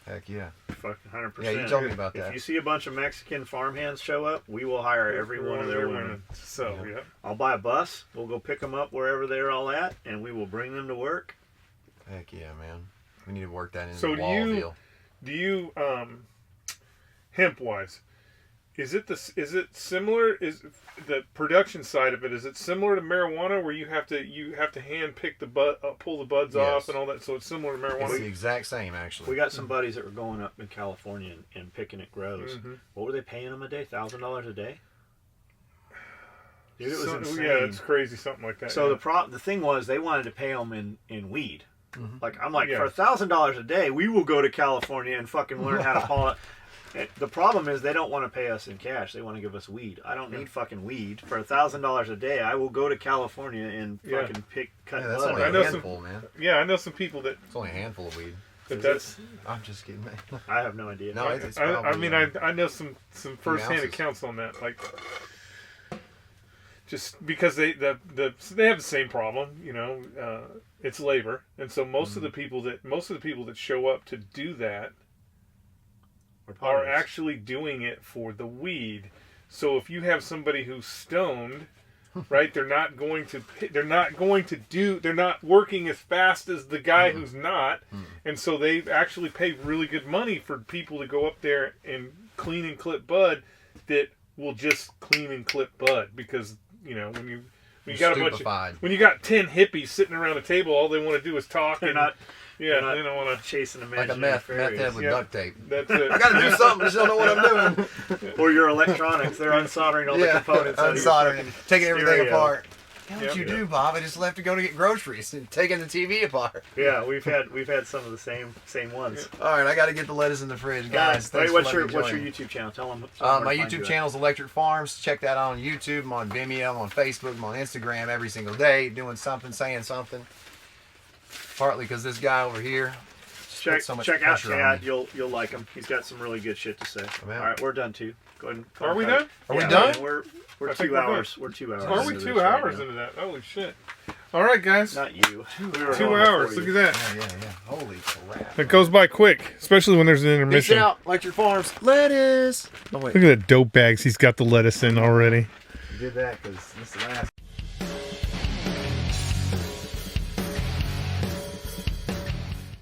S3: Heck yeah.
S1: Fucking 100%.
S3: Yeah, you told me about that.
S1: If you see a bunch of Mexican farmhands show up, we will hire every one of their women.
S2: So, yeah.
S1: I'll buy a bus. We'll go pick them up wherever they're all at, and we will bring them to work.
S3: Heck yeah, man. We need to work that into
S2: So
S3: the wall deal.
S2: do you hemp wise, is it similar? Is the production side of it, is it similar to marijuana where you have to hand pick the bud, pull the buds off and all that? So it's similar to marijuana.
S3: It's the exact same, actually.
S1: We got some buddies that were going up in California and picking at grows.
S2: Mm-hmm.
S1: What were they paying them a day? $1,000 a day? Dude, it was insane.
S2: Yeah, it's crazy, something like that.
S1: So
S2: yeah.
S1: the thing was, they wanted to pay them in weed.
S3: Mm-hmm.
S1: Like, I'm like,
S2: Yeah.
S1: for $1,000 a day, we will go to California and fucking learn how to haul it. The problem is they don't want to pay us in cash. They want to give us weed. I don't need fucking weed. For $1,000 a day, I will go to California and fucking cut
S3: that's
S1: bud.
S3: only
S2: I
S3: a
S2: know
S3: handful, man.
S2: Yeah, I know some people that.
S3: It's only a handful of weed.
S2: But
S1: Is
S2: that's.
S3: I'm just kidding, man.
S1: I have no idea.
S3: No, it's
S2: I
S3: probably,
S2: mean, I know some first-hand
S3: ounces.
S2: accounts on that, like just because they have the same problem, it's labor, and so most of the people that show up to do that are actually doing it for the weed. So if you have somebody who's stoned, right, they're not working as fast as the guy who's not, and so they actually pay really good money for people to go up there and clean and clip bud that will just clean and clip bud, because when you got when you got 10 hippies sitting around a table, all they want to do is talk.
S1: They're
S2: and
S1: not
S2: they don't want to
S1: chasing a
S3: like a meth head with duct tape.
S2: That's it.
S3: I got to do something. I just don't know what I'm doing.
S1: Or your electronics. They're unsoldering all the components. out of your
S3: unsoldering,
S1: fucking
S3: taking everything
S1: stereo.
S3: apart. What'd
S2: Yep.
S3: you do, Bob? I just left to go to get groceries and taking the TV apart.
S1: Yeah, we've had some of the same ones.
S3: All right, I got to get the lettuce in the fridge, guys.
S1: Hey,
S3: Thanks
S1: what's
S3: for
S1: your
S3: letting me join.
S1: YouTube channel? Tell them.
S3: My YouTube channel is Electric Farms. Check that out on YouTube. I'm on Vimeo. I'm on Facebook. I'm on Instagram every single day, doing something, saying something. Partly because this guy over here just
S1: Check
S3: puts so much
S1: out
S3: pressure on
S1: Chad.
S3: me.
S1: You'll like him. He's got some really good shit to say.
S3: I'm out.
S1: All right, we're done too. Go ahead. And
S2: Are we done?
S3: Are we
S1: Yeah,
S3: done?
S1: man, We're
S2: I think
S1: 2
S2: we're done.
S1: hours. We're 2 hours.
S2: Are we
S1: into
S2: 2
S1: this right
S2: hours
S1: now.
S2: into that? Holy shit! All right, guys.
S1: Not you. We were
S2: 2
S1: on
S2: hours.
S1: before
S2: Look
S1: you.
S2: at that.
S3: Yeah. Holy crap.
S2: It goes by quick, especially when there's an
S3: Peace
S2: intermission.
S3: out, Electric Farms. Lettuce. Oh, wait.
S2: Look at the dope bags he's got the lettuce in already.
S3: You did that because this is the last.